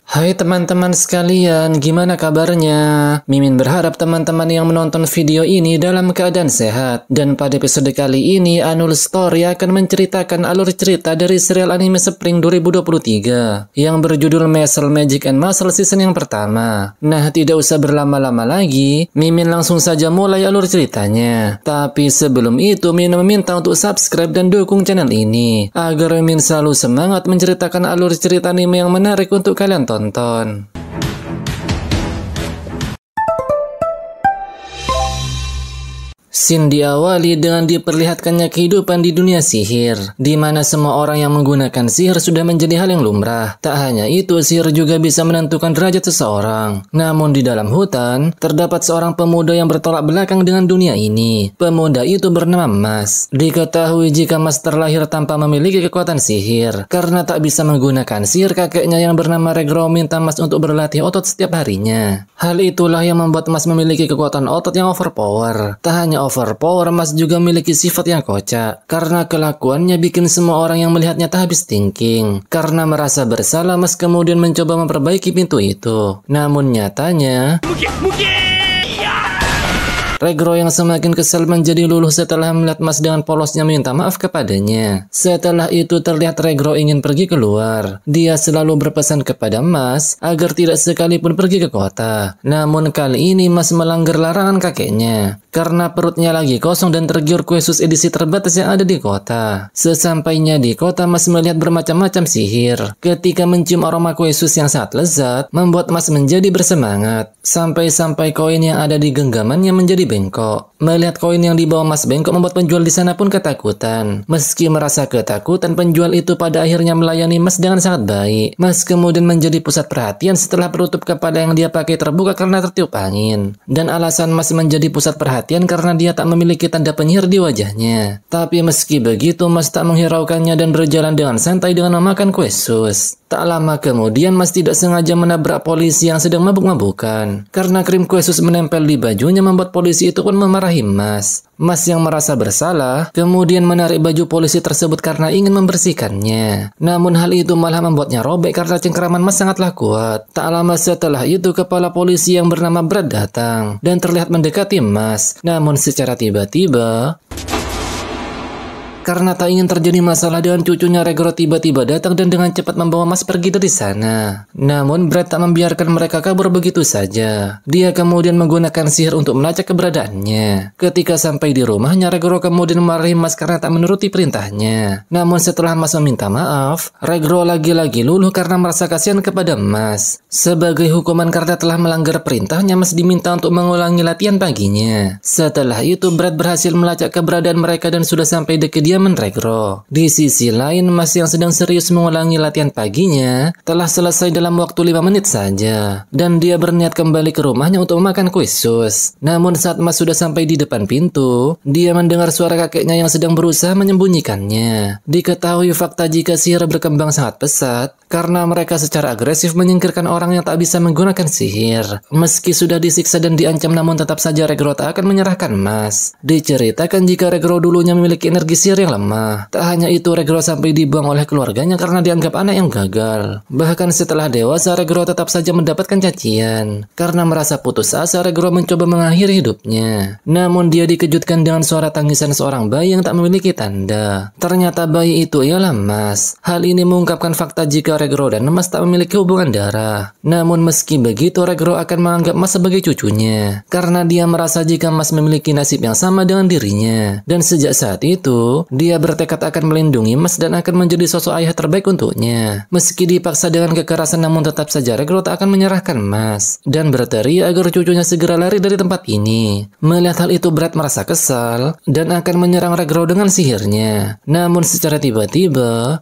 Hai teman-teman sekalian, gimana kabarnya? Mimin berharap teman-teman yang menonton video ini dalam keadaan sehat. Dan pada episode kali ini, Anul Story akan menceritakan alur cerita dari serial anime Spring 2023 yang berjudul Muscle Magic and Muscle season yang pertama. Nah, tidak usah berlama-lama lagi, Mimin langsung saja mulai alur ceritanya. Tapi sebelum itu, Mimin meminta untuk subscribe dan dukung channel ini agar Mimin selalu semangat menceritakan alur cerita anime yang menarik untuk kalian tonton. Scene diawali dengan diperlihatkannya kehidupan di dunia sihir, di mana semua orang yang menggunakan sihir sudah menjadi hal yang lumrah. Tak hanya itu, sihir juga bisa menentukan derajat seseorang. Namun di dalam hutan, terdapat seorang pemuda yang bertolak belakang dengan dunia ini. Pemuda itu bernama Mas. Diketahui jika Mas terlahir tanpa memiliki kekuatan sihir. Karena tak bisa menggunakan sihir, kakeknya yang bernama Regro minta Mas untuk berlatih otot setiap harinya. Hal itulah yang membuat Mas memiliki kekuatan otot yang overpower. Tak hanya overpower, Mas juga memiliki sifat yang kocak. Karena kelakuannya bikin semua orang yang melihatnya tak habis thinking. Karena merasa bersalah, Mas kemudian mencoba memperbaiki pintu itu. Namun nyatanya Regro yang semakin kesal menjadi luluh setelah melihat Mas dengan polosnya minta maaf kepadanya. Setelah itu terlihat Regro ingin pergi keluar. Dia selalu berpesan kepada Mas agar tidak sekalipun pergi ke kota. Namun kali ini Mas melanggar larangan kakeknya. Karena perutnya lagi kosong dan tergiur kue sus edisi terbatas yang ada di kota. Sesampainya di kota, Mas melihat bermacam-macam sihir. Ketika mencium aroma kue sus yang sangat lezat, membuat Mas menjadi bersemangat. Sampai-sampai koin yang ada di genggamannya menjadi bengkok. Melihat koin yang dibawa Mas bengkok membuat penjual di sana pun ketakutan. Meski merasa ketakutan, penjual itu pada akhirnya melayani Mas dengan sangat baik. Mas kemudian menjadi pusat perhatian setelah penutup kepala yang dia pakai terbuka karena tertiup angin. Dan alasan Mas menjadi pusat perhatian karena dia tak memiliki tanda penyihir di wajahnya. Tapi meski begitu, Mas tak menghiraukannya dan berjalan dengan santai dengan memakan kue sus. Tak lama kemudian, Mas tidak sengaja menabrak polisi yang sedang mabuk-mabukan. Karena krim kue sus menempel di bajunya membuat polisi itu pun memarahi Mas. Mas yang merasa bersalah, kemudian menarik baju polisi tersebut karena ingin membersihkannya. Namun hal itu malah membuatnya robek karena cengkraman Mas sangatlah kuat. Tak lama setelah itu, kepala polisi yang bernama Brad datang dan terlihat mendekati Mas. Namun secara tiba-tiba, karena tak ingin terjadi masalah dengan cucunya, Regro tiba-tiba datang dan dengan cepat membawa Mas pergi dari sana. Namun Brad tak membiarkan mereka kabur begitu saja. Dia kemudian menggunakan sihir untuk melacak keberadaannya. Ketika sampai di rumahnya, Regro kemudian memarahi Mas karena tak menuruti perintahnya. Namun setelah Mas meminta maaf, Regro lagi-lagi luluh karena merasa kasihan kepada Mas. Sebagai hukuman karena telah melanggar perintahnya, Mas diminta untuk mengulangi latihan paginya. Setelah itu, Brad berhasil melacak keberadaan mereka dan sudah sampai dekat dia Regro. Di sisi lain, Mas yang sedang serius mengulangi latihan paginya telah selesai dalam waktu 5 menit saja. Dan dia berniat kembali ke rumahnya untuk memakan kue sus. Namun saat Mas sudah sampai di depan pintu, dia mendengar suara kakeknya yang sedang berusaha menyembunyikannya. Diketahui fakta jika sihir berkembang sangat pesat karena mereka secara agresif menyingkirkan orang yang tak bisa menggunakan sihir. Meski sudah disiksa dan diancam, namun tetap saja Regro tak akan menyerahkan Mas. Diceritakan jika Regro dulunya memiliki energi sihir yang lemah. Tak hanya itu, Regro sampai dibuang oleh keluarganya karena dianggap anak yang gagal. Bahkan setelah dewasa, Regro tetap saja mendapatkan cacian. Karena merasa putus asa, Regro mencoba mengakhiri hidupnya. Namun dia dikejutkan dengan suara tangisan seorang bayi yang tak memiliki tanda. Ternyata bayi itu ialah Mas. Hal ini mengungkapkan fakta jika Regro dan Mas tak memiliki hubungan darah. Namun meski begitu, Regro akan menganggap Mas sebagai cucunya. Karena dia merasa jika Mas memiliki nasib yang sama dengan dirinya. Dan sejak saat itu, dia bertekad akan melindungi Mas dan akan menjadi sosok ayah terbaik untuknya. Meski dipaksa dengan kekerasan, namun tetap saja Regro tak akan menyerahkan Mas dan berteriak agar cucunya segera lari dari tempat ini. Melihat hal itu, Brad merasa kesal dan akan menyerang Regro dengan sihirnya. Namun secara tiba-tiba,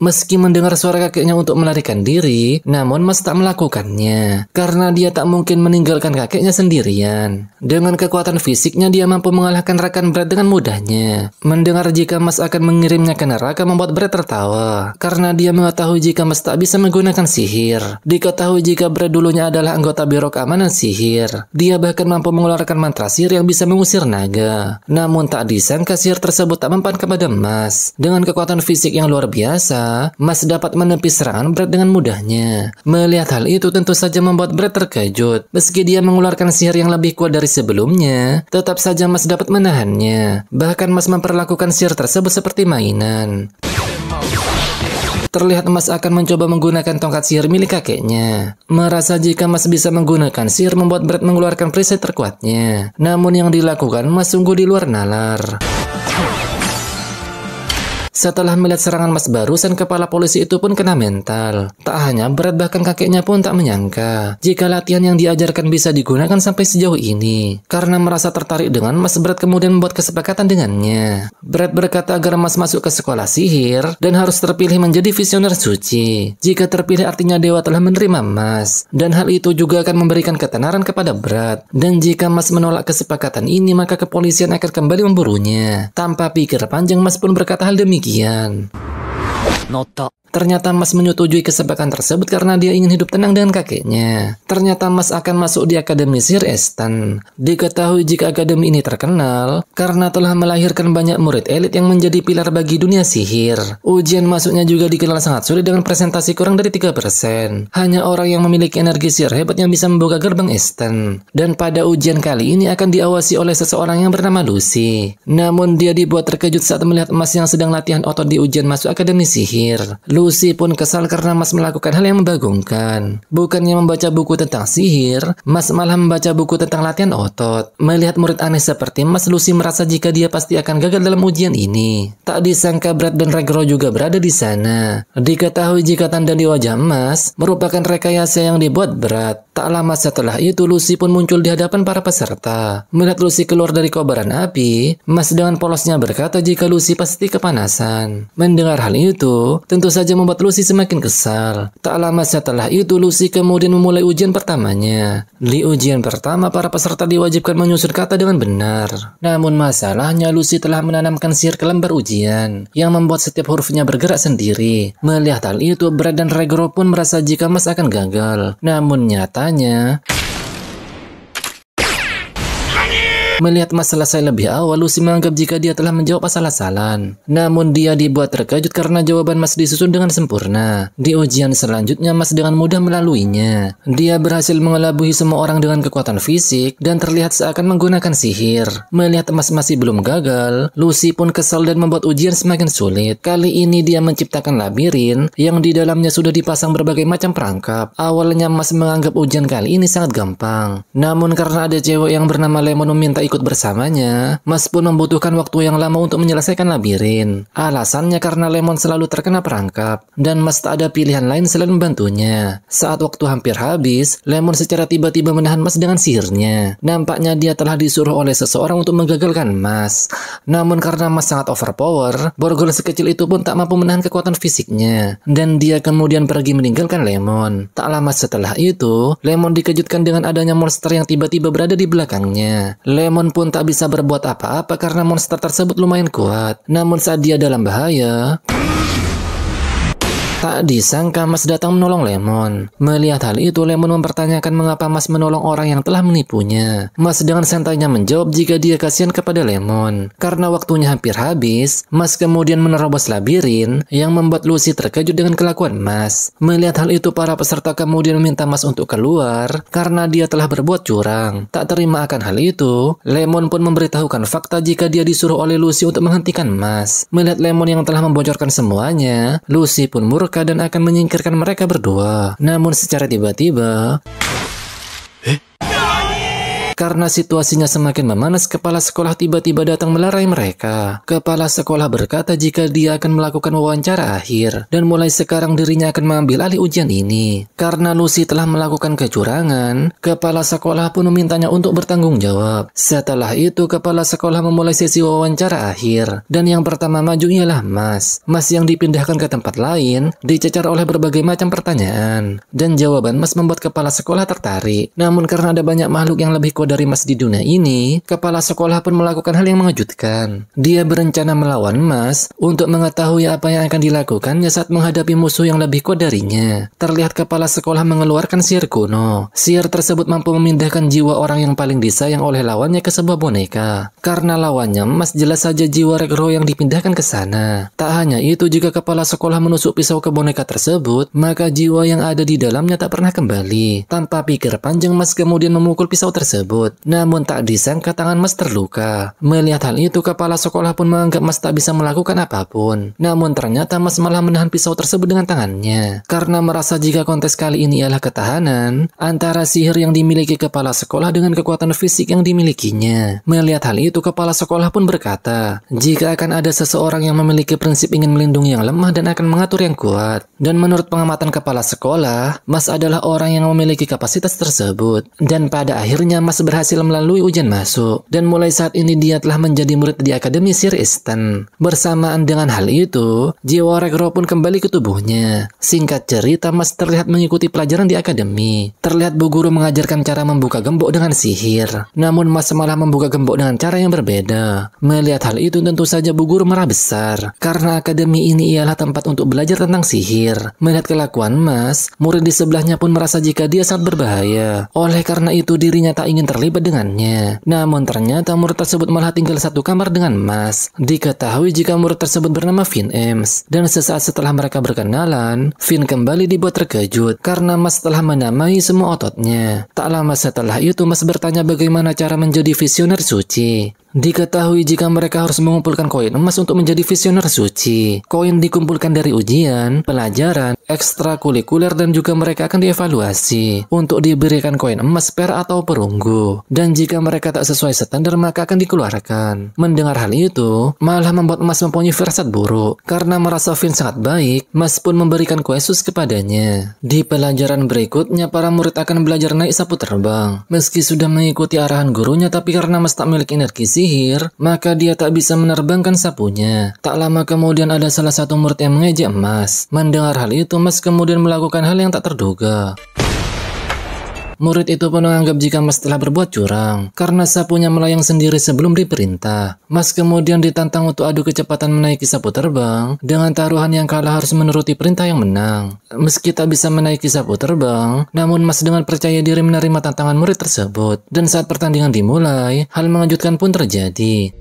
Meski mendengar suara kakeknya untuk melarikan diri, namun Mas tak melakukannya karena dia tak mungkin meninggalkan kakeknya sendirian. Dengan kekuatan fisiknya dia mampu mengalahkan rekan Brad dengan mudahnya. Mendengar jika Mas akan mengirimnya ke neraka membuat Brad tertawa karena dia mengetahui jika Mas tak bisa menggunakan sihir. Diketahui jika Brad dulunya adalah anggota biro keamanan sihir. Dia bahkan mampu mengeluarkan mantra sihir yang bisa mengusir naga. Namun tak disangka sihir tersebut tak mempan kepada Mas. Dengan kekuatan fisik yang luar biasa, Mas dapat menepis serangan Brad dengan mudahnya. Melihat hal itu tentu saja membuat Brad terkejut. Meski dia mengeluarkan sihir yang lebih kuat dari sebelumnya, tetap saja Mas dapat menahannya. Bahkan Mas memperlakukan sihir tersebut seperti mainan. Terlihat Mas akan mencoba menggunakan tongkat sihir milik kakeknya. Merasa jika Mas bisa menggunakan sihir membuat Brad mengeluarkan perisai terkuatnya. Namun yang dilakukan Mas sungguh di luar nalar. Setelah melihat serangan Mas barusan, kepala polisi itu pun kena mental. Tak hanya Brad, bahkan kakeknya pun tak menyangka jika latihan yang diajarkan bisa digunakan sampai sejauh ini. Karena merasa tertarik dengan Mas, Brad kemudian membuat kesepakatan dengannya. Brad berkata agar Mas masuk ke sekolah sihir dan harus terpilih menjadi visioner suci. Jika terpilih artinya dewa telah menerima Mas. Dan hal itu juga akan memberikan ketenaran kepada Brad. Dan jika Mas menolak kesepakatan ini, maka kepolisian akan kembali memburunya. Tanpa pikir panjang, Mas pun berkata hal demikian. Ternyata Mas menyetujui kesepakatan tersebut karena dia ingin hidup tenang dengan kakeknya. Ternyata Mas akan masuk di Akademi Sihir Estan. Diketahui jika akademi ini terkenal karena telah melahirkan banyak murid elit yang menjadi pilar bagi dunia sihir. Ujian masuknya juga dikenal sangat sulit dengan presentasi kurang dari 3%. Hanya orang yang memiliki energi sihir hebat yang bisa membuka gerbang Estan. Dan pada ujian kali ini akan diawasi oleh seseorang yang bernama Lucy. Namun dia dibuat terkejut saat melihat Mas yang sedang latihan otot di ujian masuk Akademi Sihir. Lucy pun kesal karena Mas melakukan hal yang membagongkan. Bukannya membaca buku tentang sihir, Mas malah membaca buku tentang latihan otot. Melihat murid aneh seperti Mas, Lucy merasa jika dia pasti akan gagal dalam ujian ini. Tak disangka Brad dan Regro juga berada di sana. Diketahui jika tanda di wajah Mas merupakan rekayasa yang dibuat Brad. Tak lama setelah itu Lucy pun muncul di hadapan para peserta. Melihat Lucy keluar dari kobaran api, Mas dengan polosnya berkata jika Lucy pasti kepanasan. Mendengar hal itu, tentu saja membuat Lucy semakin kesal. Tak lama setelah itu Lucy kemudian memulai ujian pertamanya. Di ujian pertama para peserta diwajibkan menyusun kata dengan benar. Namun masalahnya Lucy telah menanamkan sihir ke lembar ujian yang membuat setiap hurufnya bergerak sendiri. Melihat hal itu Brad dan Regro pun merasa jika Mas akan gagal. Namun nyatanya melihat Mas selesai lebih awal, Lucy menganggap jika dia telah menjawab asal-asalan. Namun dia dibuat terkejut karena jawaban Mas disusun dengan sempurna. Di ujian selanjutnya, Mas dengan mudah melaluinya. Dia berhasil mengelabui semua orang dengan kekuatan fisik dan terlihat seakan menggunakan sihir. Melihat Mas masih belum gagal, Lucy pun kesal dan membuat ujian semakin sulit. Kali ini dia menciptakan labirin yang di dalamnya sudah dipasang berbagai macam perangkap. Awalnya Mas menganggap ujian kali ini sangat gampang. Namun karena ada cewek yang bernama Lemon meminta ikut bersamanya, Mas pun membutuhkan waktu yang lama untuk menyelesaikan labirin. Alasannya karena Lemon selalu terkena perangkap, dan Mas tak ada pilihan lain selain membantunya. Saat waktu hampir habis, Lemon secara tiba-tiba menahan Mas dengan sihirnya. Nampaknya dia telah disuruh oleh seseorang untuk menggagalkan Mas. Namun karena Mas sangat overpower, borgol sekecil itu pun tak mampu menahan kekuatan fisiknya, dan dia kemudian pergi meninggalkan Lemon. Tak lama setelah itu, Lemon dikejutkan dengan adanya monster yang tiba-tiba berada di belakangnya. Lemon pun tak bisa berbuat apa-apa karena monster tersebut lumayan kuat. Namun saat dia dalam bahaya, tak disangka Mas datang menolong Lemon. Melihat hal itu, Lemon mempertanyakan mengapa Mas menolong orang yang telah menipunya. Mas dengan santainya menjawab jika dia kasihan kepada Lemon. Karena waktunya hampir habis, Mas kemudian menerobos labirin yang membuat Lucy terkejut dengan kelakuan Mas. Melihat hal itu, para peserta kemudian meminta Mas untuk keluar karena dia telah berbuat curang. Tak terima akan hal itu, Lemon pun memberitahukan fakta jika dia disuruh oleh Lucy untuk menghentikan Mas. Melihat Lemon yang telah membocorkan semuanya, Lucy pun murka dan akan menyingkirkan mereka berdua. Namun secara tiba-tiba Karena situasinya semakin memanas, kepala sekolah tiba-tiba datang melerai mereka. Kepala sekolah berkata jika dia akan melakukan wawancara akhir, dan mulai sekarang dirinya akan mengambil alih ujian ini. Karena Lucy telah melakukan kecurangan, kepala sekolah pun memintanya untuk bertanggung jawab. Setelah itu, kepala sekolah memulai sesi wawancara akhir, dan yang pertama maju ialah Mas. Mas yang dipindahkan ke tempat lain, dicecar oleh berbagai macam pertanyaan, dan jawaban Mas membuat kepala sekolah tertarik. Namun karena ada banyak makhluk yang lebih kuat dari Mas di dunia ini, kepala sekolah pun melakukan hal yang mengejutkan. Dia berencana melawan Mas untuk mengetahui apa yang akan dilakukannya saat menghadapi musuh yang lebih kuat darinya. Terlihat kepala sekolah mengeluarkan sihir kuno. Sihir tersebut mampu memindahkan jiwa orang yang paling disayang oleh lawannya ke sebuah boneka. Karena lawannya Mas, jelas saja jiwa Regro yang dipindahkan ke sana. Tak hanya itu, jika kepala sekolah menusuk pisau ke boneka tersebut, maka jiwa yang ada di dalamnya tak pernah kembali. Tanpa pikir panjang, Mas kemudian memukul pisau tersebut. Namun tak disangka tangan Mas terluka. Melihat hal itu, kepala sekolah pun menganggap Mas tak bisa melakukan apapun. Namun ternyata Mas malah menahan pisau tersebut dengan tangannya. Karena merasa jika kontes kali ini ialah ketahanan antara sihir yang dimiliki kepala sekolah dengan kekuatan fisik yang dimilikinya. Melihat hal itu, kepala sekolah pun berkata, jika akan ada seseorang yang memiliki prinsip ingin melindungi yang lemah dan akan mengatur yang kuat. Dan menurut pengamatan kepala sekolah, Mas adalah orang yang memiliki kapasitas tersebut. Dan pada akhirnya Mas berhasil melalui ujian masuk. Dan mulai saat ini dia telah menjadi murid di Akademi Sihir Eastern. Bersamaan dengan hal itu, jiwa Regro pun kembali ke tubuhnya. Singkat cerita, Mas terlihat mengikuti pelajaran di akademi. Terlihat Bu Guru mengajarkan cara membuka gembok dengan sihir. Namun Mas malah membuka gembok dengan cara yang berbeda. Melihat hal itu, tentu saja Bu Guru marah besar. Karena akademi ini ialah tempat untuk belajar tentang sihir. Melihat kelakuan Mas, murid di sebelahnya pun merasa jika dia sangat berbahaya. Oleh karena itu, dirinya tak ingin terlibat dengannya. Namun ternyata murid tersebut malah tinggal satu kamar dengan Mas. Diketahui jika murid tersebut bernama Finn Ems. Dan sesaat setelah mereka berkenalan, Finn kembali dibuat terkejut karena Mas telah menamai semua ototnya. Tak lama setelah itu, Mas bertanya bagaimana cara menjadi visioner suci. Diketahui jika mereka harus mengumpulkan koin emas untuk menjadi visioner suci. Koin dikumpulkan dari ujian, pelajaran, ekstrakurikuler, dan juga mereka akan dievaluasi untuk diberikan koin emas, per atau perunggu. Dan jika mereka tak sesuai standar, maka akan dikeluarkan. Mendengar hal itu, malah membuat Mas mempunyai firasat buruk. Karena merasa Finn sangat baik, Mas pun memberikan kuesus kepadanya. Di pelajaran berikutnya, para murid akan belajar naik sapu terbang. Meski sudah mengikuti arahan gurunya, tapi karena Mas tak memiliki energi sihir, maka dia tak bisa menerbangkan sapunya. Tak lama kemudian ada salah satu murid yang mengejek Mas. Mendengar hal itu, Mas kemudian melakukan hal yang tak terduga. Murid itu pun menganggap jika Mas telah berbuat curang, karena sapunya melayang sendiri sebelum diperintah. Mas kemudian ditantang untuk adu kecepatan menaiki sapu terbang, dengan taruhan yang kalah harus menuruti perintah yang menang. Meski tak bisa menaiki sapu terbang, namun Mas dengan percaya diri menerima tantangan murid tersebut. Dan saat pertandingan dimulai, hal mengejutkan pun terjadi.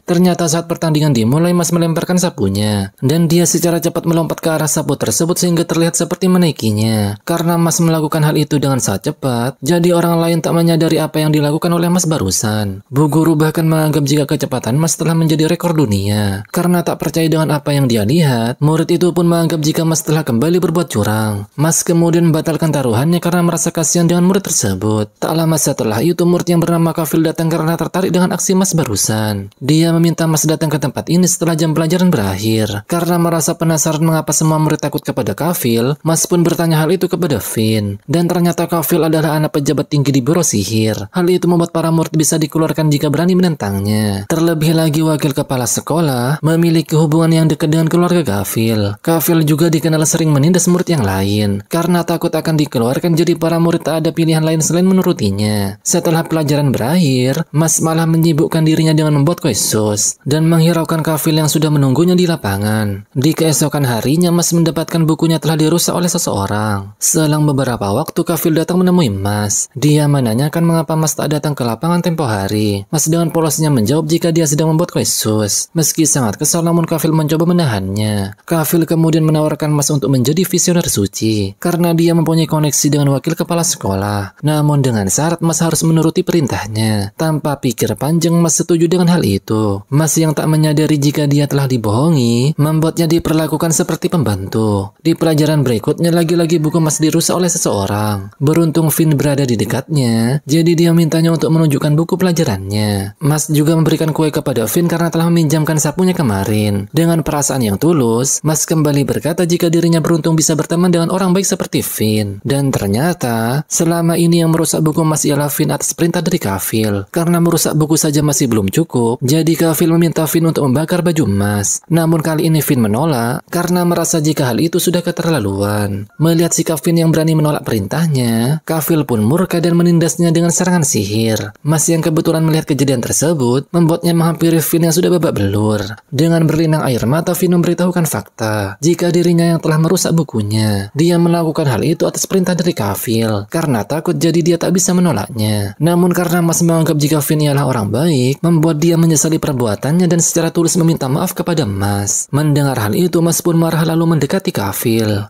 Ternyata saat pertandingan dimulai, Mas melemparkan sapunya, dan dia secara cepat melompat ke arah sapu tersebut sehingga terlihat seperti menaikinya. Karena Mas melakukan hal itu dengan sangat cepat, jadi orang lain tak menyadari apa yang dilakukan oleh Mas barusan. Bu Guru bahkan menganggap jika kecepatan Mas telah menjadi rekor dunia. Karena tak percaya dengan apa yang dia lihat, murid itu pun menganggap jika Mas telah kembali berbuat curang. Mas kemudian membatalkan taruhannya karena merasa kasihan dengan murid tersebut. Tak lama setelah itu, murid yang bernama Kafil datang karena tertarik dengan aksi Mas barusan. Dia meminta Mas datang ke tempat ini setelah jam pelajaran berakhir. Karena merasa penasaran mengapa semua murid takut kepada Kafil, Mas pun bertanya hal itu kepada Finn. Dan ternyata Kafil adalah anak pejabat tinggi di Biro Sihir. Hal itu membuat para murid bisa dikeluarkan jika berani menentangnya. Terlebih lagi wakil kepala sekolah memiliki hubungan yang dekat dengan keluarga Kafil. Kafil juga dikenal sering menindas murid yang lain. Karena takut akan dikeluarkan, jadi para murid tak ada pilihan lain selain menurutinya. Setelah pelajaran berakhir, Mas malah menyibukkan dirinya dengan membuat kue sus dan menghiraukan Kafil yang sudah menunggunya di lapangan. Di keesokan harinya, Mas mendapatkan bukunya telah dirusak oleh seseorang. Selang beberapa waktu, Kafil datang menemui Mas. Dia menanyakan mengapa Mas tak datang ke lapangan tempo hari. Mas dengan polosnya menjawab jika dia sedang membuat kue sus. Meski sangat kesal, namun Kafil mencoba menahannya. Kafil kemudian menawarkan Mas untuk menjadi visioner suci karena dia mempunyai koneksi dengan wakil kepala sekolah. Namun dengan syarat Mas harus menuruti perintahnya. Tanpa pikir panjang, Mas setuju dengan hal itu. itu. Mas yang tak menyadari jika dia telah dibohongi, membuatnya diperlakukan seperti pembantu. Di pelajaran berikutnya lagi-lagi buku Mas dirusak oleh seseorang. Beruntung Finn berada di dekatnya, jadi dia mintanya untuk menunjukkan buku pelajarannya. Mas juga memberikan kue kepada Finn karena telah meminjamkan sapunya kemarin. Dengan perasaan yang tulus, Mas kembali berkata jika dirinya beruntung bisa berteman dengan orang baik seperti Finn. Dan ternyata, selama ini yang merusak buku Mas ialah Finn atas perintah dari Kafil. Karena merusak buku saja masih belum cukup, jadi Kafil meminta Finn untuk membakar baju Mas. Namun kali ini Finn menolak, karena merasa jika hal itu sudah keterlaluan. Melihat sikap Finn yang berani menolak perintahnya, Kafil pun murka dan menindasnya dengan serangan sihir. Mas yang kebetulan melihat kejadian tersebut, membuatnya menghampiri Finn yang sudah babak belur. Dengan berlinang air mata, Finn memberitahukan fakta jika dirinya yang telah merusak bukunya. Dia melakukan hal itu atas perintah dari Kafil, karena takut jadi dia tak bisa menolaknya. Namun karena Mas menganggap jika Finn ialah orang baik, membuat dia menyesali perbuatannya dan secara tulus meminta maaf kepada Mas. Mendengar hal itu, Mas pun marah lalu mendekati Kafil.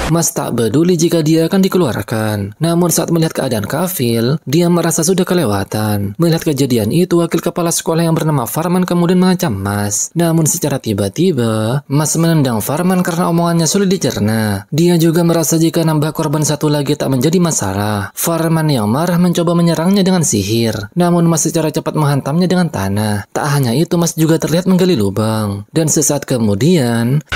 Mas tak peduli jika dia akan dikeluarkan. Namun saat melihat keadaan Kafil, dia merasa sudah kelewatan. Melihat kejadian itu, wakil kepala sekolah yang bernama Farman kemudian mengancam Mas. Namun secara tiba-tiba, Mas menendang Farman karena omongannya sulit dicerna. Dia juga merasa jika nambah korban satu lagi tak menjadi masalah. Farman yang marah mencoba menyerangnya dengan sihir. Namun Mas secara cepat menghantamnya dengan tanah. Tak hanya itu, Mas juga terlihat menggali lubang. Dan sesaat kemudian,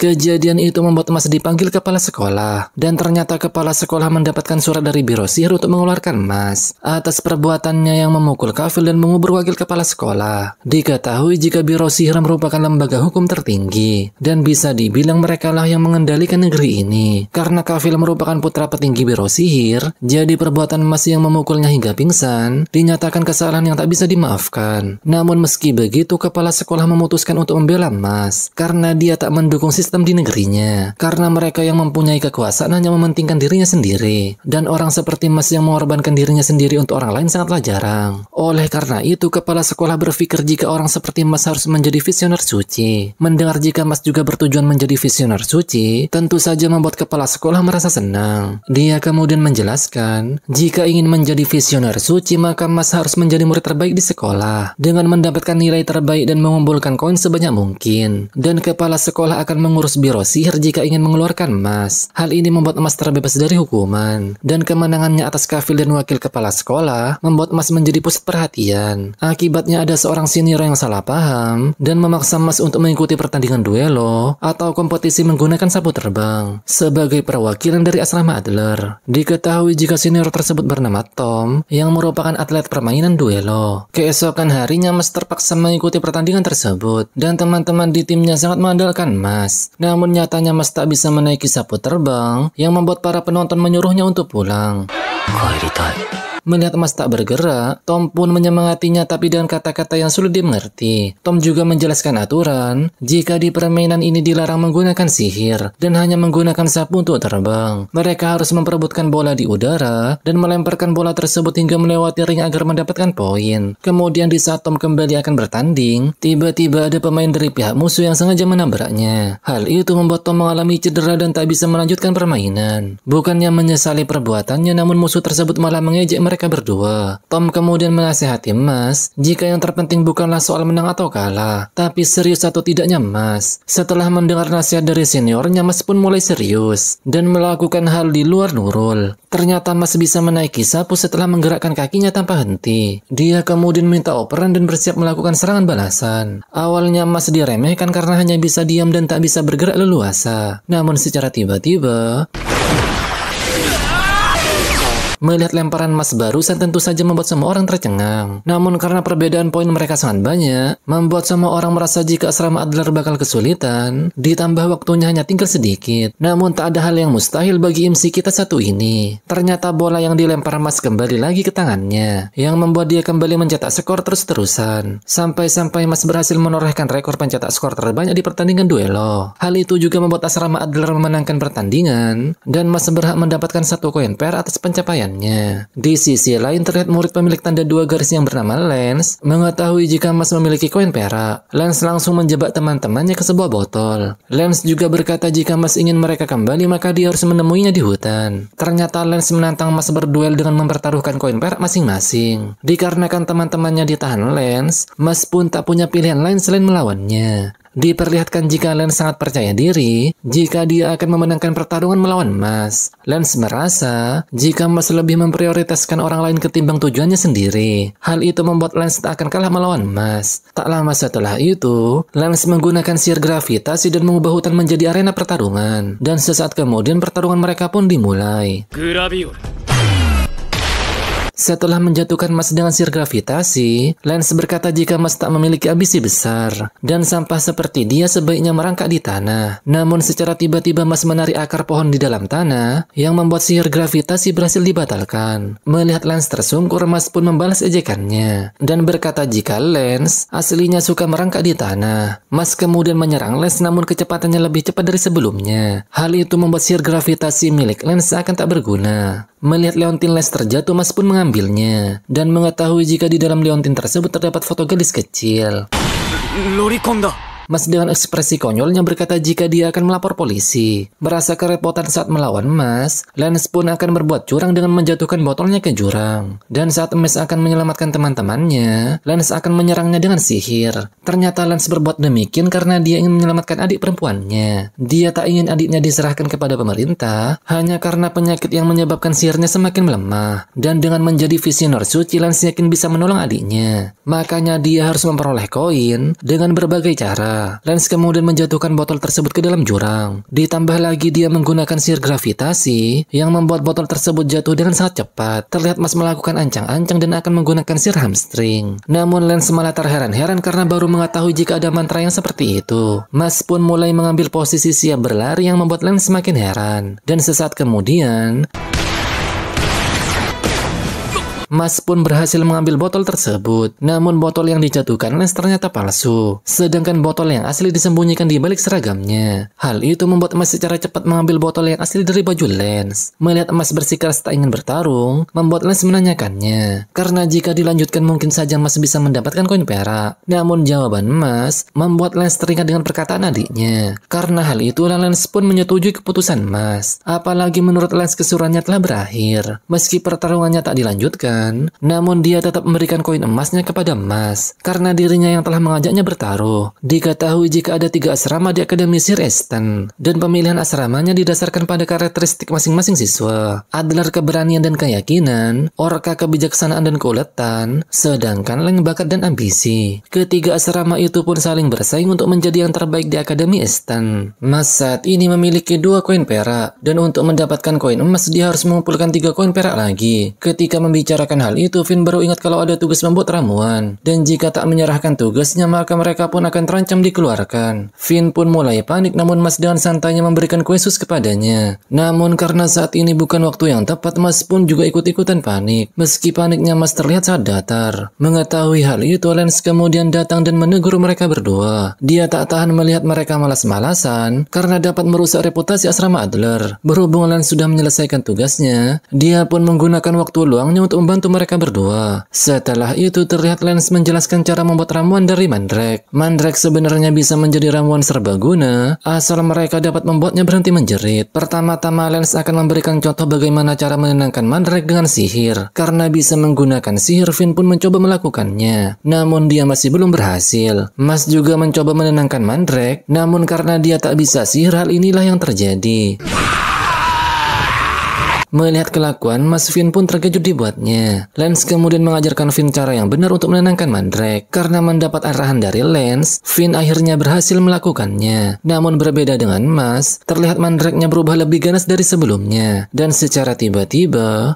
kejadian itu membuat Mas dipanggil kepala sekolah, dan ternyata kepala sekolah mendapatkan surat dari biro sihir untuk mengeluarkan Mas atas perbuatannya yang memukul Kafil dan mengubur wakil kepala sekolah. Diketahui jika biro sihir merupakan lembaga hukum tertinggi, dan bisa dibilang mereka lah yang mengendalikan negeri ini. Karena Kafil merupakan putra petinggi biro sihir, jadi perbuatan Mas yang memukulnya hingga pingsan dinyatakan kesalahan yang tak bisa dimaafkan. Namun meski begitu, kepala sekolah memutuskan untuk membela Mas, karena dia tak mendukung sistem di negerinya, karena mereka yang mempunyai kekuasaan hanya mementingkan dirinya sendiri, dan orang seperti Mas yang mengorbankan dirinya sendiri untuk orang lain sangatlah jarang. Oleh karena itu, kepala sekolah berpikir jika orang seperti Mas harus menjadi visioner suci. Mendengar jika Mas juga bertujuan menjadi visioner suci, tentu saja membuat kepala sekolah merasa senang. Dia kemudian menjelaskan, jika ingin menjadi visioner suci, maka Mas harus menjadi murid terbaik di sekolah, dengan mendapatkan nilai terbaik dan mengumpulkan koin sebanyak mungkin. Dan kepala sekolah akan mengurus biro sihir jika ingin mengeluarkan Mas. Hal ini membuat Mas terbebas dari hukuman, dan kemenangannya atas Kafil dan wakil kepala sekolah membuat Mas menjadi pusat perhatian. Akibatnya ada seorang senior yang salah paham dan memaksa Mas untuk mengikuti pertandingan duelo atau kompetisi menggunakan sapu terbang sebagai perwakilan dari asrama Adler. Diketahui jika senior tersebut bernama Tom yang merupakan atlet permainan duelo. Keesokan harinya Mas terpaksa mengikuti pertandingan tersebut, dan teman-teman di timnya sangat mengandalkan Mas. Namun nyatanya Mas tak bisa menaiki sapu terbang yang membuat para penonton menyuruhnya untuk pulang. Melihat Mas tak bergerak, Tom pun menyemangatinya tapi dengan kata-kata yang sulit dimengerti. Tom juga menjelaskan aturan jika di permainan ini dilarang menggunakan sihir dan hanya menggunakan sapu untuk terbang. Mereka harus memperebutkan bola di udara dan melemparkan bola tersebut hingga melewati ring agar mendapatkan poin. Kemudian di saat Tom kembali akan bertanding, tiba-tiba ada pemain dari pihak musuh yang sengaja menabraknya. Hal itu membuat Tom mengalami cedera dan tak bisa melanjutkan permainan. Bukannya menyesali perbuatannya, namun musuh tersebut malah mengejek mereka berdua. Tom kemudian menasihati Mas jika yang terpenting bukanlah soal menang atau kalah, tapi serius atau tidaknya Mas. Setelah mendengar nasihat dari seniornya, Mas pun mulai serius dan melakukan hal di luar Nurul. Ternyata Mas bisa menaiki sapu setelah menggerakkan kakinya tanpa henti. Dia kemudian minta operan dan bersiap melakukan serangan balasan. Awalnya Mas diremehkan karena hanya bisa diam dan tak bisa bergerak leluasa. Namun secara tiba-tiba, melihat lemparan Mas barusan tentu saja membuat semua orang tercengang. Namun karena perbedaan poin mereka sangat banyak, membuat semua orang merasa jika asrama Adler bakal kesulitan, ditambah waktunya hanya tinggal sedikit. Namun tak ada hal yang mustahil bagi MC kita satu ini. Ternyata bola yang dilempar Mas kembali lagi ke tangannya, yang membuat dia kembali mencetak skor terus-terusan. Sampai-sampai Mas berhasil menorehkan rekor pencetak skor terbanyak di pertandingan duelo. Hal itu juga membuat asrama Adler memenangkan pertandingan, dan Mas berhak mendapatkan 1 koin per atas pencapaian. keberadaannya. Di sisi lain terlihat murid pemilik tanda 2 garis yang bernama Lance mengetahui jika Mas memiliki koin perak. Lance langsung menjebak teman-temannya ke sebuah botol. Lance juga berkata jika Mas ingin mereka kembali maka dia harus menemuinya di hutan. Ternyata Lance menantang Mas berduel dengan mempertaruhkan koin perak masing-masing. Dikarenakan teman-temannya ditahan Lance, Mas pun tak punya pilihan lain selain melawannya. Diperlihatkan jika Lance sangat percaya diri jika dia akan memenangkan pertarungan melawan Mas. Lance merasa jika Mas lebih memprioritaskan orang lain ketimbang tujuannya sendiri. Hal itu membuat Lance tak akan kalah melawan Mas. Tak lama setelah itu, Lance menggunakan sihir gravitasi dan mengubah hutan menjadi arena pertarungan. Dan sesaat kemudian pertarungan mereka pun dimulai. Setelah menjatuhkan Mas dengan sihir gravitasi, Lance berkata jika Mas tak memiliki ambisi besar, dan sampah seperti dia sebaiknya merangkak di tanah. Namun secara tiba-tiba Mas menarik akar pohon di dalam tanah, yang membuat sihir gravitasi berhasil dibatalkan. Melihat Lance tersungkur, Mas pun membalas ejekannya, dan berkata jika Lance aslinya suka merangkak di tanah. Mas kemudian menyerang Lance namun kecepatannya lebih cepat dari sebelumnya. Hal itu membuat sihir gravitasi milik Lance akan tak berguna. Melihat leontin Lance terjatuh, Mas pun mengambilnya dan mengetahui jika di dalam leontin tersebut terdapat foto gadis kecil. Mas dengan ekspresi konyolnya berkata jika dia akan melapor polisi. Merasa kerepotan saat melawan Mas, Lance pun akan berbuat curang dengan menjatuhkan botolnya ke jurang. Dan saat Mas akan menyelamatkan teman-temannya, Lance akan menyerangnya dengan sihir. Ternyata Lance berbuat demikian karena dia ingin menyelamatkan adik perempuannya. Dia tak ingin adiknya diserahkan kepada pemerintah hanya karena penyakit yang menyebabkan sihirnya semakin melemah. Dan dengan menjadi visioner suci, Lance yakin bisa menolong adiknya. Makanya dia harus memperoleh koin dengan berbagai cara. Lance kemudian menjatuhkan botol tersebut ke dalam jurang. Ditambah lagi dia menggunakan sihir gravitasi yang membuat botol tersebut jatuh dengan sangat cepat. Terlihat Mas melakukan ancang-ancang dan akan menggunakan sihir hamstring. Namun Lance malah terheran-heran karena baru mengetahui jika ada mantra yang seperti itu. Mas pun mulai mengambil posisi siap berlari yang membuat Lance semakin heran. Dan sesaat kemudian Mas pun berhasil mengambil botol tersebut. Namun botol yang dijatuhkan Lance ternyata palsu. Sedangkan botol yang asli disembunyikan di balik seragamnya. Hal itu membuat Mas secara cepat mengambil botol yang asli dari baju Lance. Melihat Mas bersikeras tak ingin bertarung, membuat Lance menanyakannya. Karena jika dilanjutkan mungkin saja Mas bisa mendapatkan koin perak. Namun jawaban Mas membuat Lance teringat dengan perkataan adiknya. Karena hal itulah Lance pun menyetujui keputusan Mas. Apalagi menurut Lance kesuruhannya telah berakhir. Meski pertarungannya tak dilanjutkan, namun dia tetap memberikan koin emasnya kepada Mas karena dirinya yang telah mengajaknya bertaruh. Diketahui jika ada 3 asrama di Akademi Sihir Esten dan pemilihan asramanya didasarkan pada karakteristik masing-masing siswa. Adler keberanian dan keyakinan, Orca kebijaksanaan dan keuletan, sedangkan Leng bakat dan ambisi. Ketiga asrama itu pun saling bersaing untuk menjadi yang terbaik di Akademi Esten. Mas saat ini memiliki 2 koin perak dan untuk mendapatkan koin emas dia harus mengumpulkan 3 koin perak lagi. Ketika membicarakan hal itu, Finn baru ingat kalau ada tugas membuat ramuan. Dan jika tak menyerahkan tugasnya, maka mereka pun akan terancam dikeluarkan. Finn pun mulai panik, namun Mas dengan santainya memberikan kue sus kepadanya. Namun karena saat ini bukan waktu yang tepat, Mas pun juga ikut-ikutan panik. Meski paniknya Mas terlihat sangat datar. Mengetahui hal itu, Lance kemudian datang dan menegur mereka berdua. Dia tak tahan melihat mereka malas-malasan karena dapat merusak reputasi asrama Adler. Berhubung Lance sudah menyelesaikan tugasnya, dia pun menggunakan waktu luangnya untuk membantu mereka berdua. Setelah itu terlihat Lance menjelaskan cara membuat ramuan dari mandrake. Mandrake sebenarnya bisa menjadi ramuan serbaguna asal mereka dapat membuatnya berhenti menjerit. Pertama-tama Lance akan memberikan contoh bagaimana cara menenangkan mandrake dengan sihir. Karena bisa menggunakan sihir, Finn pun mencoba melakukannya. Namun dia masih belum berhasil. Mas juga mencoba menenangkan mandrake, namun karena dia tak bisa sihir, hal inilah yang terjadi. Melihat kelakuan Mas, Finn pun terkejut dibuatnya. Lance kemudian mengajarkan Finn cara yang benar untuk menenangkan mandrake. Karena mendapat arahan dari Lance, Finn akhirnya berhasil melakukannya. Namun berbeda dengan Mas, terlihat mandrake-nya berubah lebih ganas dari sebelumnya. Dan secara tiba-tiba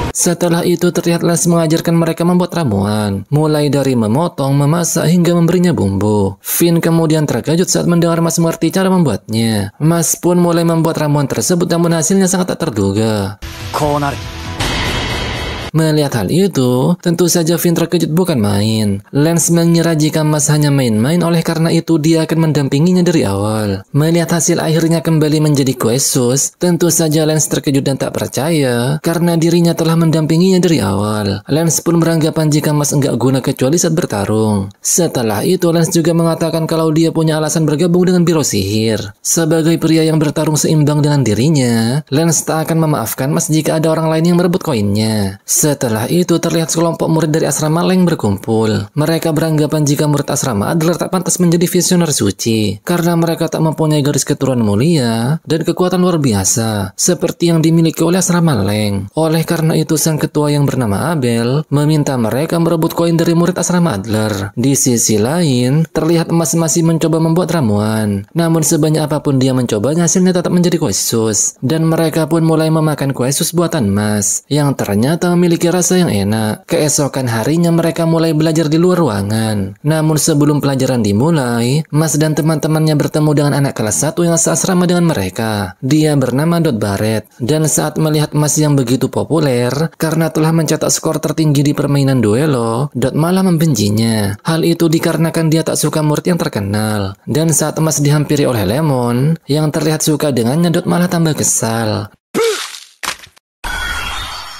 setelah itu terlihat Lance mengajarkan mereka membuat ramuan, mulai dari memotong, memasak, hingga memberinya bumbu. Finn kemudian terkejut saat mendengar Mas mengerti cara membuatnya. Mas pun mulai membuat ramuan tersebut, namun hasilnya sangat tak terduga. Melihat hal itu, tentu saja Finn terkejut bukan main. Lance mengira jika Mas hanya main-main, oleh karena itu dia akan mendampinginya dari awal. Melihat hasil akhirnya kembali menjadi Quesus, tentu saja Lance terkejut dan tak percaya karena dirinya telah mendampinginya dari awal. Lance pun beranggapan jika Mas enggak guna kecuali saat bertarung. Setelah itu Lance juga mengatakan kalau dia punya alasan bergabung dengan Biro Sihir. Sebagai pria yang bertarung seimbang dengan dirinya, Lance tak akan memaafkan Mas jika ada orang lain yang merebut koinnya. Setelah itu terlihat sekelompok murid dari asrama Leng berkumpul. Mereka beranggapan jika murid asrama Adler tak pantas menjadi visioner suci karena mereka tak mempunyai garis keturunan mulia dan kekuatan luar biasa seperti yang dimiliki oleh asrama Leng. Oleh karena itu sang ketua yang bernama Abel meminta mereka merebut koin dari murid asrama Adler. Di sisi lain, terlihat Mas masih mencoba membuat ramuan. Namun sebanyak apapun dia mencobanya, hasilnya tetap menjadi kue sus. Dan mereka pun mulai memakan kue sus buatan Mas yang ternyata memiliki rasa yang enak. Keesokan harinya mereka mulai belajar di luar ruangan. Namun sebelum pelajaran dimulai, Mas dan teman-temannya bertemu dengan anak kelas 1 yang seasrama dengan mereka. Dia bernama Dot Barrett. Dan saat melihat Mas yang begitu populer karena telah mencetak skor tertinggi di permainan duelo, Dot malah membencinya. Hal itu dikarenakan dia tak suka murid yang terkenal. Dan saat Mas dihampiri oleh Lemon yang terlihat suka dengannya, Dot malah tambah kesal.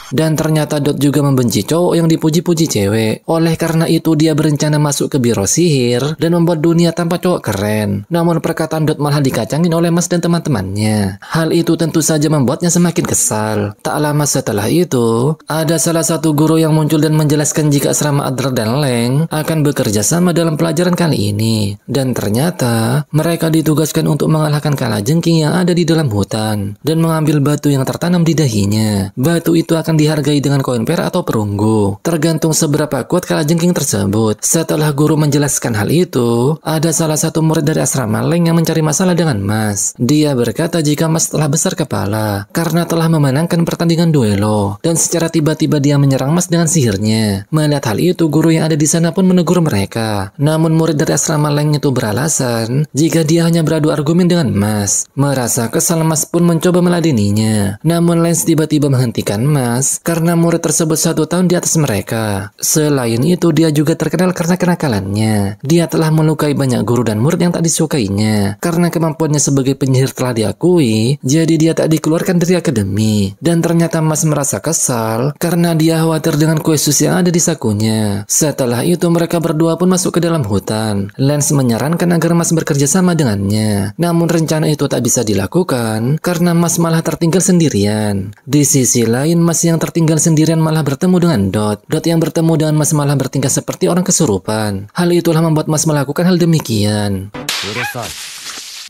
Dan ternyata Dot juga membenci cowok yang dipuji-puji cewek. Oleh karena itu dia berencana masuk ke Biro Sihir dan membuat dunia tanpa cowok keren. Namun perkataan Dot malah dikacangin oleh Mas dan teman-temannya. Hal itu tentu saja membuatnya semakin kesal. Tak lama setelah itu, ada salah satu guru yang muncul dan menjelaskan jika asrama Adler dan Leng akan bekerja sama dalam pelajaran kali ini. Dan ternyata mereka ditugaskan untuk mengalahkan kalajengking yang ada di dalam hutan dan mengambil batu yang tertanam di dahinya. Batu itu akan dihargai dengan koin perak atau perunggu, tergantung seberapa kuat kalajengking tersebut. Setelah guru menjelaskan hal itu, ada salah satu murid dari asrama Leng yang mencari masalah dengan Mas. Dia berkata jika Mas telah besar kepala karena telah memenangkan pertandingan duelo, dan secara tiba-tiba dia menyerang Mas dengan sihirnya. Melihat hal itu, guru yang ada di sana pun menegur mereka. Namun murid dari asrama Leng itu beralasan jika dia hanya beradu argumen dengan Mas. Merasa kesal, Mas pun mencoba meladeninya. Namun Lens tiba-tiba menghentikan Mas karena murid tersebut 1 tahun di atas mereka. Selain itu, dia juga terkenal karena kenakalannya. Dia telah melukai banyak guru dan murid yang tak disukainya. Karena kemampuannya sebagai penyihir telah diakui, jadi dia tak dikeluarkan dari akademi. Dan ternyata Mas merasa kesal karena dia khawatir dengan kue sus yang ada di sakunya. Setelah itu mereka berdua pun masuk ke dalam hutan. Lance menyarankan agar Mas bekerja sama dengannya. Namun rencana itu tak bisa dilakukan karena Mas malah tertinggal sendirian. Di sisi lain, Mas yang tertinggal sendirian malah bertemu dengan Dot. Dot yang bertemu dengan Mas malah bertingkah seperti orang kesurupan. Hal itulah membuat Mas melakukan hal demikian.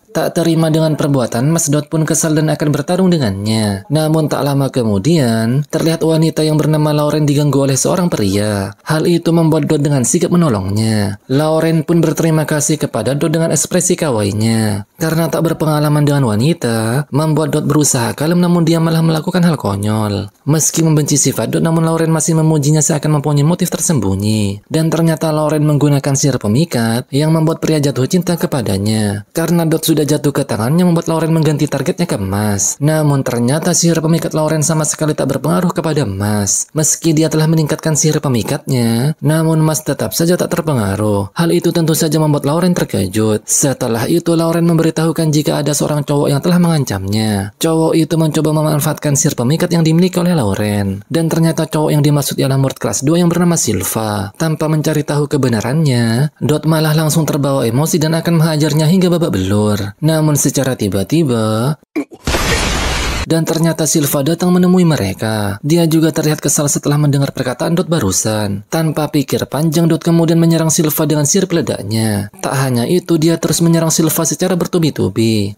Tak terima dengan perbuatan Mas, Dot pun kesal dan akan bertarung dengannya. Namun tak lama kemudian, terlihat wanita yang bernama Lauren diganggu oleh seorang pria. Hal itu membuat Dot dengan sigap menolongnya. Lauren pun berterima kasih kepada Dot dengan ekspresi kawainya. Karena tak berpengalaman dengan wanita, membuat Dot berusaha kalem, namun dia malah melakukan hal konyol. Meski membenci sifat Dot, namun Lauren masih memujinya seakan mempunyai motif tersembunyi. Dan ternyata Lauren menggunakan sihir pemikat yang membuat pria jatuh cinta kepadanya. Karena Dot sudah jatuh ke tangannya, membuat Lauren mengganti targetnya ke Mas. Namun ternyata sihir pemikat Lauren sama sekali tak berpengaruh kepada Mas. Meski dia telah meningkatkan sihir pemikatnya, namun Mas tetap saja tak terpengaruh. Hal itu tentu saja membuat Lauren terkejut. Setelah itu Lauren memberitahukan jika ada seorang cowok yang telah mengancamnya. Cowok itu mencoba memanfaatkan sihir pemikat yang dimiliki oleh Lauren. Dan ternyata cowok yang dimaksud ialah murid kelas 2 yang bernama Silva. Tanpa mencari tahu kebenarannya, Dot malah langsung terbawa emosi dan akan menghajarnya hingga babak belur. Namun secara tiba-tiba, dan ternyata Silva datang menemui mereka. Dia juga terlihat kesal setelah mendengar perkataan Dot barusan. Tanpa pikir panjang, Dot kemudian menyerang Silva dengan sihir peledaknya. Tak hanya itu, dia terus menyerang Silva secara bertubi-tubi.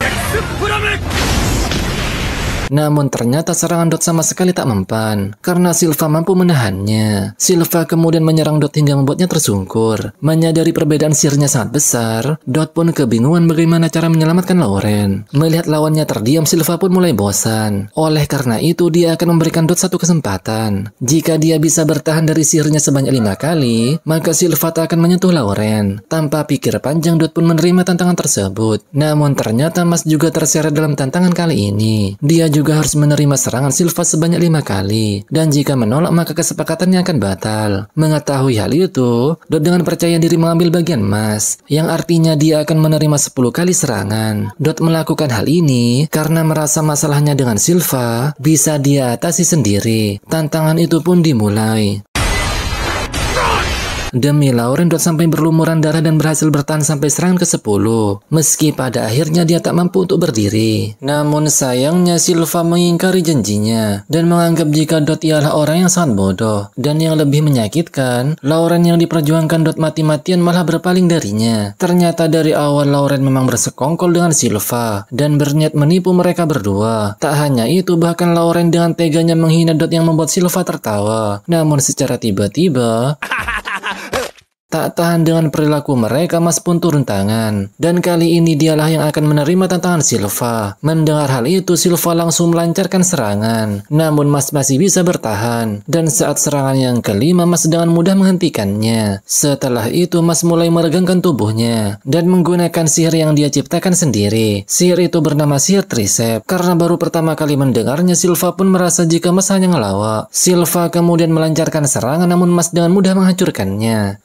Namun ternyata serangan Dot sama sekali tak mempan, karena Silva mampu menahannya. Silva kemudian menyerang Dot hingga membuatnya tersungkur. Menyadari perbedaan sihirnya sangat besar, Dot pun kebingungan bagaimana cara menyelamatkan Lauren. Melihat lawannya terdiam, Silva pun mulai bosan. Oleh karena itu, dia akan memberikan Dot satu kesempatan. Jika dia bisa bertahan dari sihirnya sebanyak 5 kali, maka Silva tak akan menyentuh Lauren. Tanpa pikir panjang, Dot pun menerima tantangan tersebut. Namun ternyata Mas juga terseret dalam tantangan kali ini. Dia juga juga harus menerima serangan Silva sebanyak 5 kali. Dan jika menolak maka kesepakatannya akan batal. Mengetahui hal itu, Dot dengan percaya diri mengambil bagian Mas, yang artinya dia akan menerima 10 kali serangan. Dot melakukan hal ini karena merasa masalahnya dengan Silva bisa dia atasi sendiri. Tantangan itu pun dimulai. Demi Lauren, Dot sampai berlumuran darah dan berhasil bertahan sampai serangan ke-10. Meski pada akhirnya dia tak mampu untuk berdiri. Namun sayangnya Silva mengingkari janjinya dan menganggap jika Dot ialah orang yang sangat bodoh. Dan yang lebih menyakitkan, Lauren yang diperjuangkan Dot mati-matian malah berpaling darinya. Ternyata dari awal Lauren memang bersekongkol dengan Silva dan berniat menipu mereka berdua. Tak hanya itu, bahkan Lauren dengan teganya menghina Dot yang membuat Silva tertawa. Namun secara tiba-tiba tak tahan dengan perilaku mereka, Mas pun turun tangan. Dan kali ini dialah yang akan menerima tantangan Silva. Mendengar hal itu, Silva langsung melancarkan serangan. Namun Mas masih bisa bertahan. Dan saat serangan yang kelima, Mas dengan mudah menghentikannya. Setelah itu, Mas mulai meregangkan tubuhnya. Dan menggunakan sihir yang dia ciptakan sendiri. Sihir itu bernama sihir Tricep. Karena baru pertama kali mendengarnya, Silva pun merasa jika Mas hanya ngelawak. Silva kemudian melancarkan serangan, namun Mas dengan mudah menghancurkannya.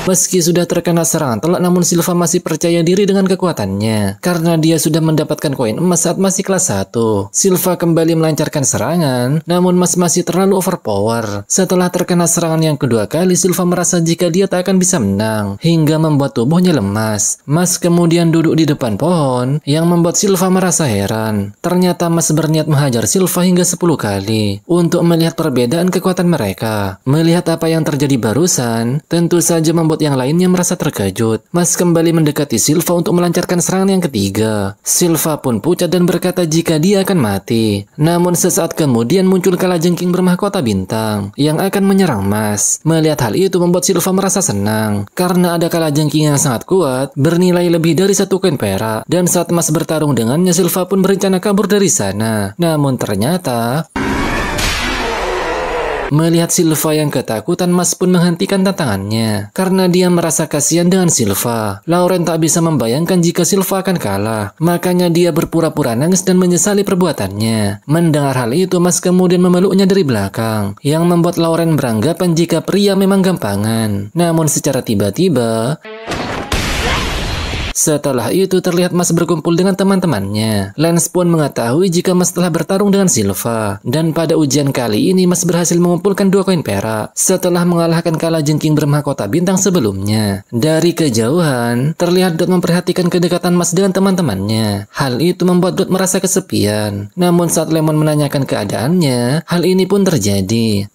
Meski sudah terkena serangan telak, namun Silva masih percaya diri dengan kekuatannya. Karena dia sudah mendapatkan koin emas saat masih kelas 1. Silva kembali melancarkan serangan, namun Mas masih terlalu overpower. Setelah terkena serangan yang kedua kali, Silva merasa jika dia tak akan bisa menang, hingga membuat tubuhnya lemas. Mas kemudian duduk di depan pohon, yang membuat Silva merasa heran. Ternyata Mas berniat menghajar Silva hingga 10 kali, untuk melihat perbedaan kekuatan mereka. Melihat apa yang terjadi barusan, tentu saja membuat yang lainnya merasa terkejut. Mas kembali mendekati Silva untuk melancarkan serangan yang ketiga. Silva pun pucat dan berkata jika dia akan mati. Namun sesaat kemudian muncul kalajengking bermahkota bintang yang akan menyerang Mas. Melihat hal itu membuat Silva merasa senang karena ada kalajengking yang sangat kuat bernilai lebih dari 1 koin perak. Dan saat Mas bertarung dengannya, Silva pun berencana kabur dari sana. Namun ternyata melihat Silva yang ketakutan, Mas pun menghentikan tantangannya. Karena dia merasa kasihan dengan Silva. Lauren tak bisa membayangkan jika Silva akan kalah. Makanya dia berpura-pura nangis dan menyesali perbuatannya. Mendengar hal itu, Mas kemudian memeluknya dari belakang. Yang membuat Lauren beranggapan jika pria memang gampangan. Namun secara tiba-tiba setelah itu terlihat Mas berkumpul dengan teman-temannya. Lance pun mengetahui jika Mas telah bertarung dengan Silva. Dan pada ujian kali ini Mas berhasil mengumpulkan 2 koin perak setelah mengalahkan kalajengking bermahkota bintang sebelumnya. Dari kejauhan, terlihat Dot memperhatikan kedekatan Mas dengan teman-temannya. Hal itu membuat Dot merasa kesepian. Namun saat Lemon menanyakan keadaannya, hal ini pun terjadi.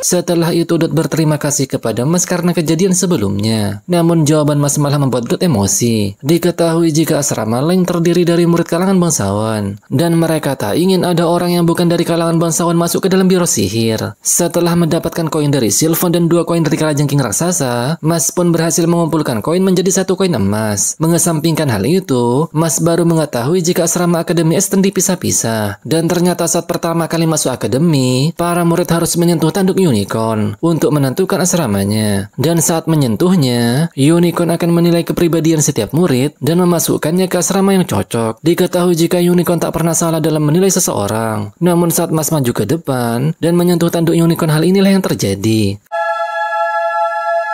Setelah itu Dot berterima kasih kepada Mas karena kejadian sebelumnya. Namun jawaban Mas malah membuat Dot emosi. Diketahui jika asrama Leng terdiri dari murid kalangan bangsawan. Dan mereka tak ingin ada orang yang bukan dari kalangan bangsawan masuk ke dalam biro sihir. Setelah mendapatkan koin dari Silva dan 2 koin dari kalajengking raksasa, Mas pun berhasil mengumpulkan koin menjadi 1 koin emas. Mengesampingkan hal itu, Mas baru mengetahui jika asrama Akademi Esten dipisah-pisah. Dan ternyata saat pertama kali masuk akademi, para murid harus menyentuh tanduk Unicorn untuk menentukan asramanya. Dan saat menyentuhnya, Unicorn akan menilai kepribadian setiap murid dan memasukkannya ke asrama yang cocok. Diketahui jika Unicorn tak pernah salah dalam menilai seseorang. Namun saat Mas maju ke depan dan menyentuh tanduk Unicorn, hal inilah yang terjadi.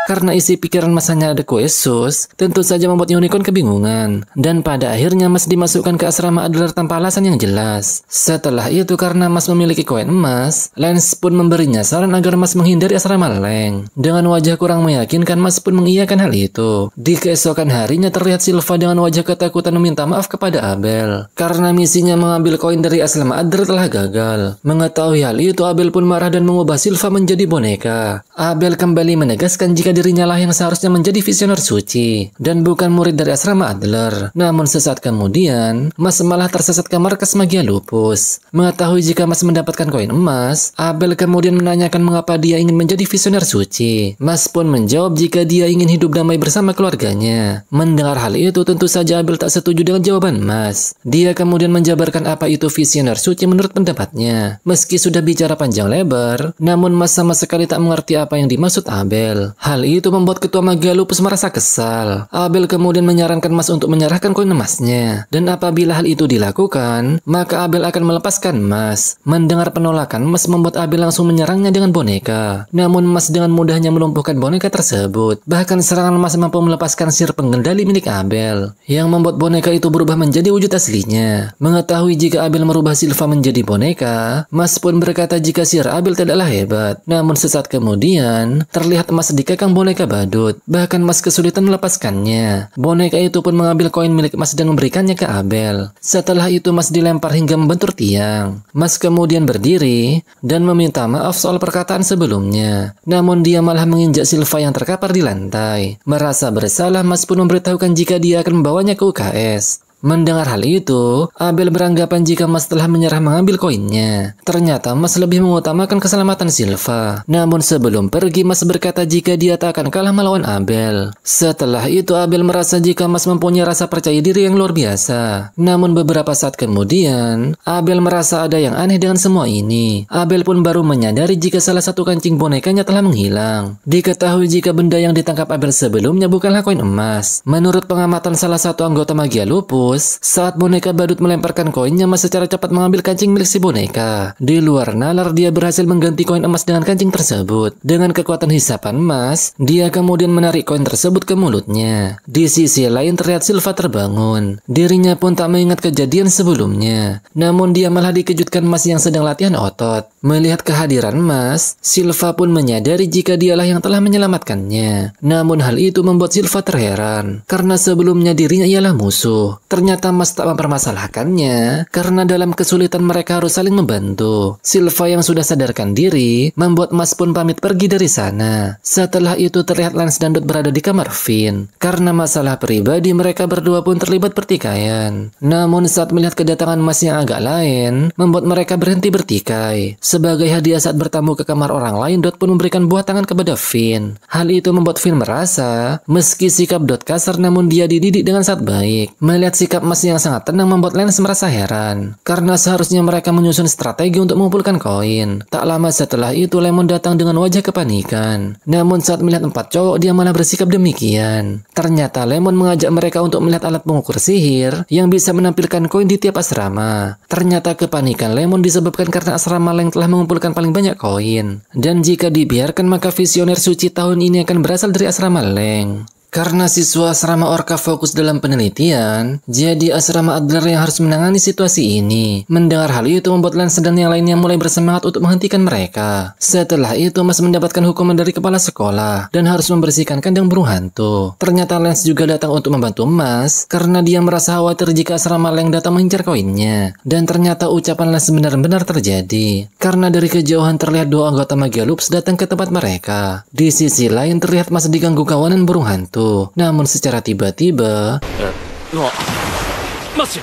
Karena isi pikiran Mas hanya ada kue sus, tentu saja membuat Unicorn kebingungan. Dan pada akhirnya Mas dimasukkan ke asrama Adler tanpa alasan yang jelas. Setelah itu karena Mas memiliki koin emas, Lance pun memberinya saran agar Mas menghindari asrama Leng. Dengan wajah kurang meyakinkan, Mas pun mengiyakan hal itu. Di keesokan harinya terlihat Silva dengan wajah ketakutan meminta maaf kepada Abel. Karena misinya mengambil koin dari asrama Adler telah gagal. Mengetahui hal itu, Abel pun marah dan mengubah Silva menjadi boneka. Abel kembali menegaskan jika dirinya lah yang seharusnya menjadi visioner suci dan bukan murid dari asrama Adler. Namun sesaat kemudian, Mas malah tersesat ke markas magia lupus. Mengetahui jika Mas mendapatkan koin emas, Abel kemudian menanyakan mengapa dia ingin menjadi visioner suci. Mas pun menjawab jika dia ingin hidup damai bersama keluarganya. Mendengar hal itu, tentu saja Abel tak setuju dengan jawaban Mas. Dia kemudian menjabarkan apa itu visioner suci menurut pendapatnya. Meski sudah bicara panjang lebar, namun Mas sama sekali tak mengerti apa yang dimaksud Abel. Hal itu membuat ketua Magia Lupus merasa kesal. Abel kemudian menyarankan Mas untuk menyerahkan koin emasnya. Dan apabila hal itu dilakukan, maka Abel akan melepaskan Mas. Mendengar penolakan, Mas membuat Abel langsung menyerangnya dengan boneka. Namun Mas dengan mudahnya melumpuhkan boneka tersebut. Bahkan serangan Mas mampu melepaskan sihir pengendali milik Abel, yang membuat boneka itu berubah menjadi wujud aslinya. Mengetahui jika Abel merubah Silva menjadi boneka, Mas pun berkata jika sihir Abel tidaklah hebat. Namun sesaat kemudian, terlihat Mas dikekang boneka badut. Bahkan Mas kesulitan melepaskannya. Boneka itu pun mengambil koin milik Mas dan memberikannya ke Abel. Setelah itu Mas dilempar hingga membentur tiang. Mas kemudian berdiri dan meminta maaf soal perkataan sebelumnya. Namun dia malah menginjak Silva yang terkapar di lantai. Merasa bersalah, Mas pun memberitahukan jika dia akan membawanya ke UKS. Mendengar hal itu, Abel beranggapan jika Mas telah menyerah mengambil koinnya. Ternyata Mas lebih mengutamakan keselamatan Silva. Namun sebelum pergi, Mas berkata jika dia tak akan kalah melawan Abel. Setelah itu Abel merasa jika Mas mempunyai rasa percaya diri yang luar biasa. Namun beberapa saat kemudian, Abel merasa ada yang aneh dengan semua ini. Abel pun baru menyadari jika salah satu kancing bonekanya telah menghilang. Diketahui jika benda yang ditangkap Abel sebelumnya bukanlah koin emas. Menurut pengamatan salah satu anggota Magia Lupus, saat boneka badut melemparkan koinnya, Mas secara cepat mengambil kancing milik si boneka. Di luar nalar, dia berhasil mengganti koin emas dengan kancing tersebut. Dengan kekuatan hisapan Mas, dia kemudian menarik koin tersebut ke mulutnya. Di sisi lain terlihat Silva terbangun. Dirinya pun tak mengingat kejadian sebelumnya. Namun dia malah dikejutkan Mas yang sedang latihan otot. Melihat kehadiran Mas, Silva pun menyadari jika dialah yang telah menyelamatkannya. Namun hal itu membuat Silva terheran, karena sebelumnya dirinya ialah musuh. Ternyata Mas tak mempermasalahkannya, karena dalam kesulitan mereka harus saling membantu. Silva yang sudah sadarkan diri, membuat Mas pun pamit pergi dari sana. Setelah itu terlihat Lance dan Dot berada di kamar Finn. Karena masalah pribadi, mereka berdua pun terlibat pertikaian. Namun saat melihat kedatangan Mas yang agak lain, membuat mereka berhenti bertikai. Sebagai hadiah saat bertamu ke kamar orang lain, Dot pun memberikan buah tangan kepada Finn. Hal itu membuat Finn merasa, meski sikap Dot kasar namun dia dididik dengan sangat baik. Melihat sikap Mas yang sangat tenang membuat Lance merasa heran, karena seharusnya mereka menyusun strategi untuk mengumpulkan koin. Tak lama setelah itu Lemon datang dengan wajah kepanikan. Namun saat melihat 4 cowok, dia malah bersikap demikian. Ternyata Lemon mengajak mereka untuk melihat alat pengukur sihir yang bisa menampilkan koin di tiap asrama. Ternyata kepanikan Lemon disebabkan karena asrama Leng telah mengumpulkan paling banyak koin. Dan jika dibiarkan maka visioner suci tahun ini akan berasal dari asrama Leng. Karena siswa asrama Orca fokus dalam penelitian, jadi asrama Adler yang harus menangani situasi ini. Mendengar hal itu membuat Lance dan yang lainnya mulai bersemangat untuk menghentikan mereka. Setelah itu Mas mendapatkan hukuman dari kepala sekolah dan harus membersihkan kandang burung hantu. Ternyata Lance juga datang untuk membantu Mas karena dia merasa khawatir jika asrama Leng datang mengincar koinnya. Dan ternyata ucapan Lance benar-benar terjadi. Karena dari kejauhan terlihat 2 anggota Magia Lupus datang ke tempat mereka. Di sisi lain terlihat Mas diganggu kawanan burung hantu. Namun secara tiba-tiba,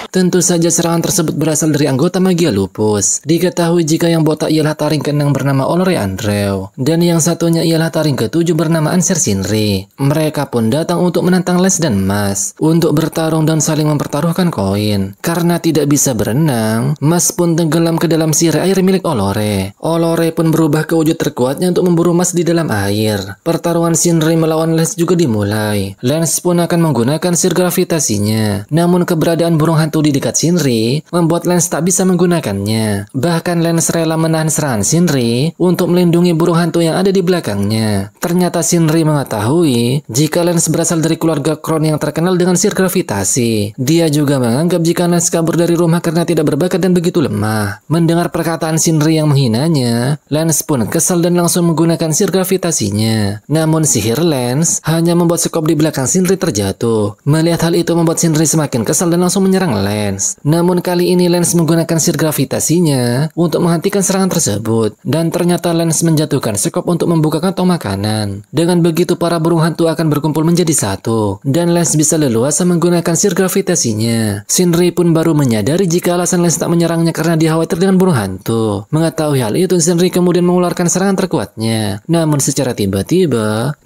tentu saja serangan tersebut berasal dari anggota Magia Lupus. Diketahui jika yang botak ialah taring ke-6 bernama Olore Andrew, dan yang satunya ialah taring ke-7 bernama Anser Shinri. Mereka pun datang untuk menantang Les dan Mas untuk bertarung dan saling mempertaruhkan koin. Karena tidak bisa berenang, Mas pun tenggelam ke dalam sihir air milik Olore. Olore pun berubah ke wujud terkuatnya untuk memburu Mas di dalam air. Pertarungan Shinri melawan Les juga dimulai. Lance pun akan menggunakan sihir gravitasinya. Namun keberadaan burung hantu di dekat Shinri membuat Lance tak bisa menggunakannya. Bahkan Lance rela menahan serangan Shinri untuk melindungi burung hantu yang ada di belakangnya. Ternyata Shinri mengetahui jika Lance berasal dari keluarga Kron yang terkenal dengan sihir gravitasi. Dia juga menganggap jika Lance kabur dari rumah karena tidak berbakat dan begitu lemah. Mendengar perkataan Shinri yang menghinanya, Lance pun kesal dan langsung menggunakan sihir gravitasinya. Namun sihir Lance hanya membuat sekop di belakang Shinri terjatuh. Melihat hal itu membuat Shinri semakin kesal dan langsung menyerang Lance. Namun kali ini Lance menggunakan sihir gravitasinya untuk menghentikan serangan tersebut. Dan ternyata Lance menjatuhkan sekop untuk membuka kantong makanan. Dengan begitu para burung hantu akan berkumpul menjadi satu. Dan Lance bisa leluasa menggunakan sihir gravitasinya. Shinri pun baru menyadari jika alasan Lance tak menyerangnya karena dia khawatir dengan burung hantu. Mengetahui hal itu, Shinri kemudian mengeluarkan serangan terkuatnya. Namun secara tiba-tiba,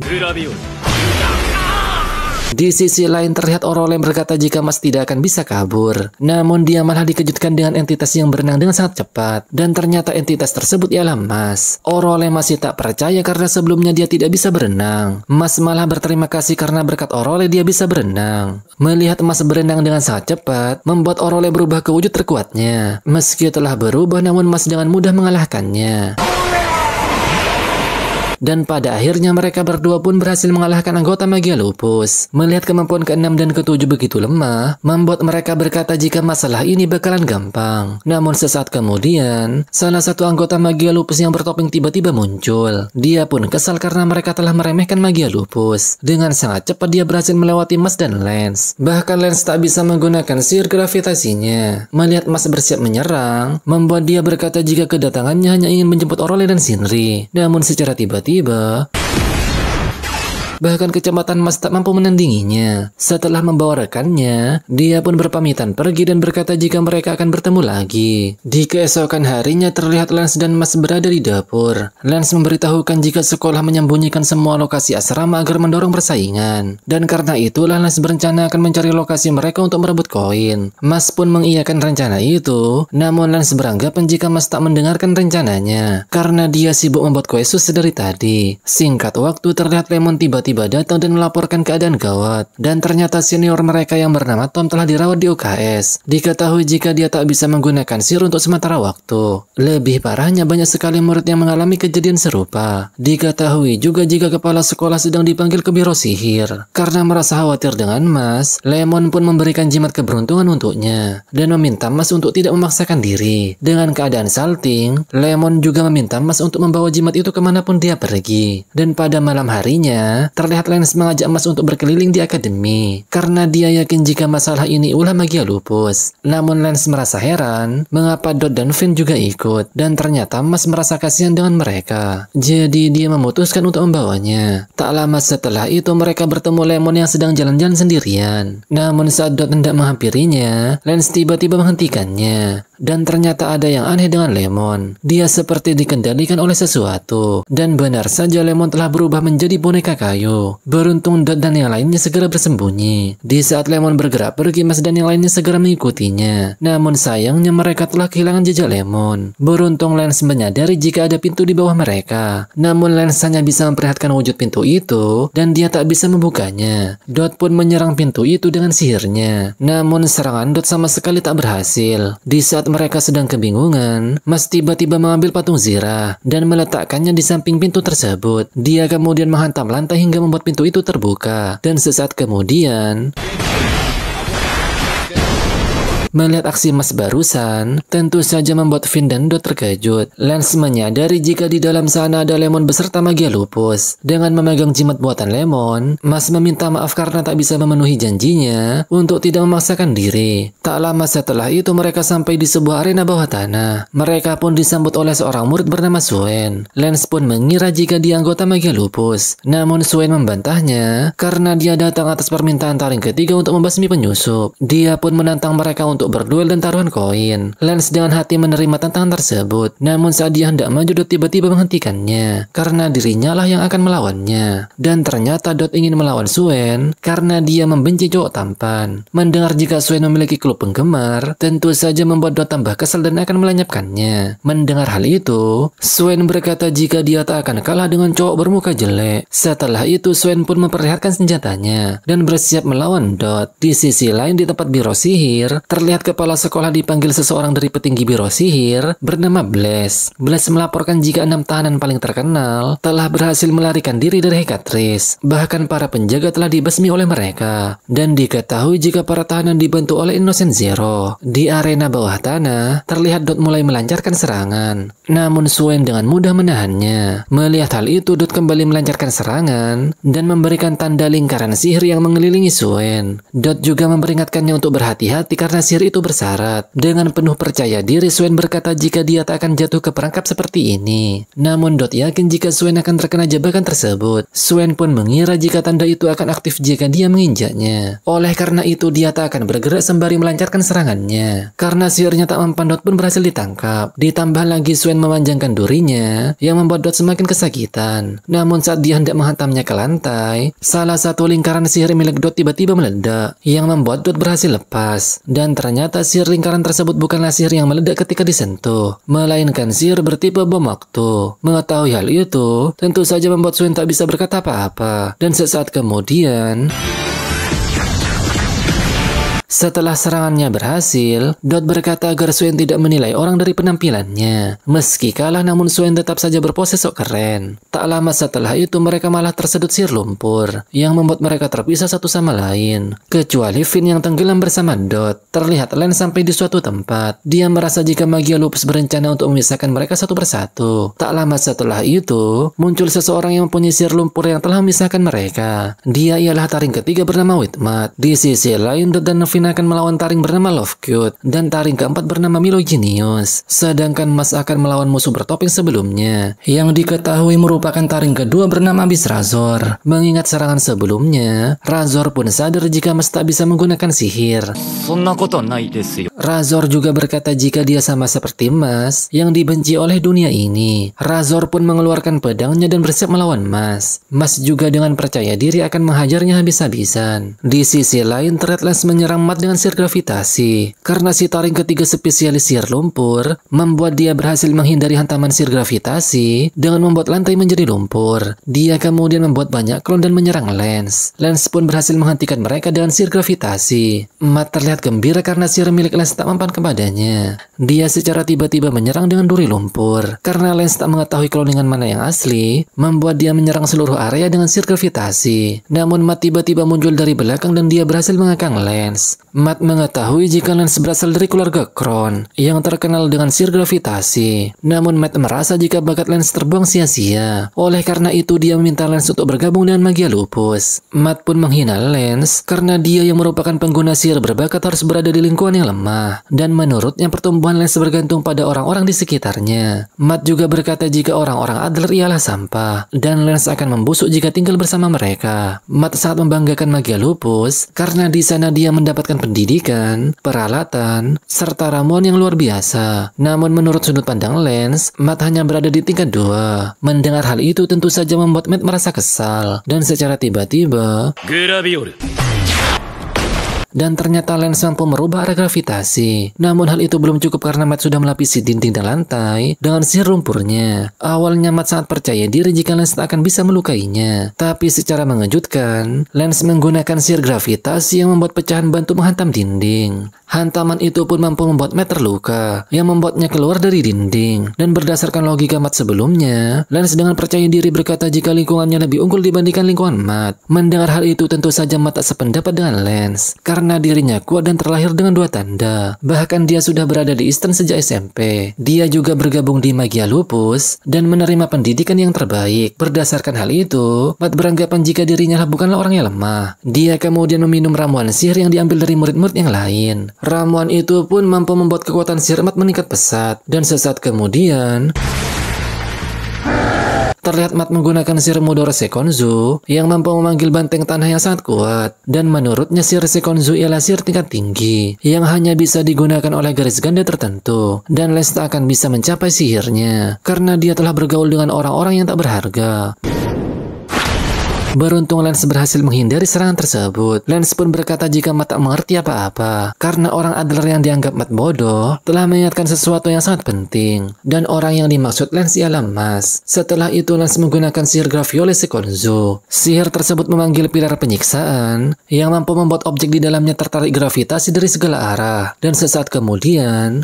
Di sisi lain terlihat Orole berkata jika Mas tidak akan bisa kabur. Namun dia malah dikejutkan dengan entitas yang berenang dengan sangat cepat. Dan ternyata entitas tersebut ialah Mas. Orole masih tak percaya karena sebelumnya dia tidak bisa berenang. Mas malah berterima kasih karena berkat Orole dia bisa berenang. Melihat Mas berenang dengan sangat cepat, membuat Orole berubah ke wujud terkuatnya. Meski telah berubah namun Mas dengan mudah mengalahkannya. Dan pada akhirnya mereka berdua pun berhasil mengalahkan anggota Magia Lupus. Melihat kemampuan ke-6 dan ke-7 begitu lemah, membuat mereka berkata jika masalah ini bakalan gampang. Namun sesaat kemudian, salah satu anggota Magia Lupus yang bertopeng tiba-tiba muncul. Dia pun kesal karena mereka telah meremehkan Magia Lupus. Dengan sangat cepat dia berhasil melewati Mas dan Lance. Bahkan Lance tak bisa menggunakan sihir gravitasinya. Melihat Mas bersiap menyerang, membuat dia berkata jika kedatangannya hanya ingin menjemput Orole dan Shinri. Namun secara tiba-tiba, bahkan kecepatan Mas tak mampu menandinginya. Setelah membawa rekannya, dia pun berpamitan pergi dan berkata jika mereka akan bertemu lagi. Di keesokan harinya terlihat Lance dan Mas berada di dapur. Lance memberitahukan jika sekolah menyembunyikan semua lokasi asrama agar mendorong persaingan. Dan karena itulah Lance berencana akan mencari lokasi mereka untuk merebut koin. Mas pun mengiyakan rencana itu, namun Lance beranggapan jika Mas tak mendengarkan rencananya, karena dia sibuk membuat kue sus dari tadi. Singkat waktu terlihat Lemon tiba-tiba datang dan melaporkan keadaan gawat. Dan ternyata senior mereka yang bernama Tom telah dirawat di UKS. Diketahui jika dia tak bisa menggunakan sihir untuk sementara waktu. Lebih parahnya banyak sekali murid yang mengalami kejadian serupa. Diketahui juga jika kepala sekolah sedang dipanggil ke biro sihir. Karena merasa khawatir dengan Mas, Lemon pun memberikan jimat keberuntungan untuknya. Dan meminta Mas untuk tidak memaksakan diri. Dengan keadaan salting, Lemon juga meminta Mas untuk membawa jimat itu kemanapun dia pergi. Dan pada malam harinya, terlihat Lance mengajak Mas untuk berkeliling di akademi, karena dia yakin jika masalah ini ulah Magia Lupus. Namun Lance merasa heran, mengapa Dot dan Finn juga ikut, dan ternyata Mas merasa kasihan dengan mereka. Jadi dia memutuskan untuk membawanya. Tak lama setelah itu mereka bertemu Lemon yang sedang jalan-jalan sendirian. Namun saat Dot hendak menghampirinya, Lance tiba-tiba menghentikannya. Dan ternyata ada yang aneh dengan Lemon. Dia seperti dikendalikan oleh sesuatu. Dan benar saja Lemon telah berubah menjadi boneka kayu. Beruntung Dot dan yang lainnya segera bersembunyi. Di saat Lemon bergerak pergi, Mas dan yang lainnya segera mengikutinya. Namun sayangnya mereka telah kehilangan jejak Lemon. Beruntung Lance menyadari jika ada pintu di bawah mereka. Namun Lance hanya bisa memperlihatkan wujud pintu itu dan dia tak bisa membukanya. Dot pun menyerang pintu itu dengan sihirnya. Namun serangan Dot sama sekali tak berhasil. Di saat mereka sedang kebingungan, Mas tiba-tiba mengambil patung Zira dan meletakkannya di samping pintu tersebut. Dia kemudian menghantam lantai hingga membuat pintu itu terbuka. Dan sesaat kemudian, melihat aksi Mas barusan, tentu saja membuat Finn dan Dot terkejut. Lance menyadari jika di dalam sana ada Lemon beserta Magia Lupus. Dengan memegang jimat buatan Lemon, Mas meminta maaf karena tak bisa memenuhi janjinya untuk tidak memaksakan diri. Tak lama setelah itu mereka sampai di sebuah arena bawah tanah. Mereka pun disambut oleh seorang murid bernama Swain. Lance pun mengira jika dia anggota Magia Lupus. Namun Swain membantahnya karena dia datang atas permintaan taring ketiga untuk membasmi penyusup. Dia pun menantang mereka untuk berduel dan taruhan koin. Lance dengan hati menerima tantangan tersebut. Namun saat dia hendak maju, Dot tiba-tiba menghentikannya karena dirinya lah yang akan melawannya. Dan ternyata Dot ingin melawan Swain karena dia membenci cowok tampan. Mendengar jika Swain memiliki klub penggemar, tentu saja membuat Dot tambah kesal dan akan melenyapkannya. Mendengar hal itu, Swain berkata jika dia tak akan kalah dengan cowok bermuka jelek. Setelah itu Swain pun memperlihatkan senjatanya dan bersiap melawan Dot. Di sisi lain di tempat biro sihir, terlihat kepala sekolah dipanggil seseorang dari petinggi biro sihir bernama Blaze. Blaze melaporkan jika 6 tahanan paling terkenal telah berhasil melarikan diri dari Hekatrice. Bahkan para penjaga telah dibasmi oleh mereka. Dan diketahui jika para tahanan dibantu oleh Innocent Zero. Di arena bawah tanah, terlihat Dot mulai melancarkan serangan. Namun Swain dengan mudah menahannya. Melihat hal itu, Dot kembali melancarkan serangan dan memberikan tanda lingkaran sihir yang mengelilingi Swain. Dot juga memperingatkannya untuk berhati-hati karena sihir sihir itu bersyarat. Dengan penuh percaya diri, Swain berkata jika dia tak akan jatuh ke perangkap seperti ini. Namun Dot yakin jika Swain akan terkena jebakan tersebut. Swain pun mengira jika tanda itu akan aktif jika dia menginjaknya. Oleh karena itu dia tak akan bergerak sembari melancarkan serangannya. Karena sihirnya tak mempan, Dot pun berhasil ditangkap. Ditambah lagi Swain memanjangkan durinya yang membuat Dot semakin kesakitan. Namun saat dia hendak menghantamnya ke lantai, salah satu lingkaran sihir milik Dot tiba-tiba meledak yang membuat Dot berhasil lepas. Dan ternyata sihir lingkaran tersebut bukanlah sihir yang meledak ketika disentuh, melainkan sihir bertipe bom waktu. Mengetahui hal itu tentu saja membuat Swain tak bisa berkata apa-apa. Dan sesaat kemudian, setelah serangannya berhasil, Dot berkata agar Swain tidak menilai orang dari penampilannya. Meski kalah, namun Swain tetap saja berpose sok keren. Tak lama setelah itu mereka malah tersedut sihir lumpur yang membuat mereka terpisah satu sama lain. Kecuali Finn yang tenggelam bersama Dot. Terlihat Lance sampai di suatu tempat. Dia merasa jika Magia Lupus berencana untuk memisahkan mereka satu persatu. Tak lama setelah itu, muncul seseorang yang mempunyai sihir lumpur yang telah memisahkan mereka. Dia ialah taring ketiga bernama Whitmat. Di sisi lain, Dot dan Finn akan melawan taring bernama Lovecut dan taring keempat bernama Milo Genius. Sedangkan Mas akan melawan musuh bertopeng sebelumnya yang diketahui merupakan taring kedua bernama Abyss Razor. Mengingat serangan sebelumnya, Razor pun sadar jika Mas tak bisa menggunakan sihir. Razor juga berkata jika dia sama seperti Mas yang dibenci oleh dunia ini. Razor pun mengeluarkan pedangnya dan bersiap melawan Mas. Mas juga dengan percaya diri akan menghajarnya habis-habisan. Di sisi lain, Threadless menyerang Mat dengan sihir gravitasi. Karena si taring ketiga spesialis sihir lumpur membuat dia berhasil menghindari hantaman sihir gravitasi dengan membuat lantai menjadi lumpur. Dia kemudian membuat banyak klon dan menyerang Lance. Lance pun berhasil menghentikan mereka dengan sihir gravitasi. Mat terlihat gembira karena sihir milik Lance tak mempan kepadanya. Dia secara tiba-tiba menyerang dengan duri lumpur. Karena Lance tak mengetahui cloningan mana yang asli, membuat dia menyerang seluruh area dengan sihir gravitasi. Namun Mat tiba-tiba muncul dari belakang dan dia berhasil mengekang Lance. Mat mengetahui jika Lance berasal dari keluarga Kron yang terkenal dengan sihir gravitasi. Namun Matt merasa jika bakat Lance terbuang sia-sia. Oleh karena itu dia meminta Lance untuk bergabung dengan Magia Lupus. Matt pun menghina Lance karena dia yang merupakan pengguna sihir berbakat harus berada di lingkungan yang lemah. Dan menurutnya pertumbuhan Lance bergantung pada orang-orang di sekitarnya. Matt juga berkata jika orang-orang Adler ialah sampah dan Lance akan membusuk jika tinggal bersama mereka. Matt sangat membanggakan Magia Lupus karena di sana dia mendapatkan pendidikan, peralatan, serta ramuan yang luar biasa. Namun menurut sudut pandang Lance, Matt hanya berada di tingkat 2. Mendengar hal itu tentu saja membuat Matt merasa kesal. Dan secara tiba-tiba, dan ternyata Lance mampu merubah arah gravitasi. Namun hal itu belum cukup karena Matt sudah melapisi dinding dan lantai dengan sihir lumpurnya. Awalnya Matt sangat percaya diri jika Lance tak akan bisa melukainya. Tapi secara mengejutkan, Lance menggunakan sihir gravitasi yang membuat pecahan batu menghantam dinding. Hantaman itu pun mampu membuat Matt terluka, yang membuatnya keluar dari dinding. Dan berdasarkan logika Matt sebelumnya, Lance dengan percaya diri berkata jika lingkungannya lebih unggul dibandingkan lingkungan Matt. Mendengar hal itu tentu saja Matt tak sependapat dengan Lance. Karena dirinya kuat dan terlahir dengan 2 tanda. Bahkan dia sudah berada di Eastern sejak SMP. Dia juga bergabung di Magia Lupus dan menerima pendidikan yang terbaik. Berdasarkan hal itu, Matt beranggapan jika dirinya bukanlah orang yang lemah. Dia kemudian meminum ramuan sihir yang diambil dari murid-murid yang lain. Ramuan itu pun mampu membuat kekuatan sihir Matt meningkat pesat. Dan sesaat kemudian, terlihat Matt menggunakan sihir Mudor Sekonzu yang mampu memanggil banteng tanah yang sangat kuat. Dan menurutnya sihir Sekonzu ialah sihir tingkat tinggi yang hanya bisa digunakan oleh garis ganda tertentu. Dan Lance tak akan bisa mencapai sihirnya karena dia telah bergaul dengan orang-orang yang tak berharga. Beruntung Lance berhasil menghindari serangan tersebut. Lance pun berkata jika Matt tak mengerti apa-apa karena orang Adler yang dianggap Matt bodoh telah mengingatkan sesuatu yang sangat penting. Dan orang yang dimaksud Lance ialah Mas. Setelah itu Lance menggunakan sihir Graviole Sekonzu. Sihir tersebut memanggil pilar penyiksaan yang mampu membuat objek di dalamnya tertarik gravitasi dari segala arah. Dan sesaat kemudian,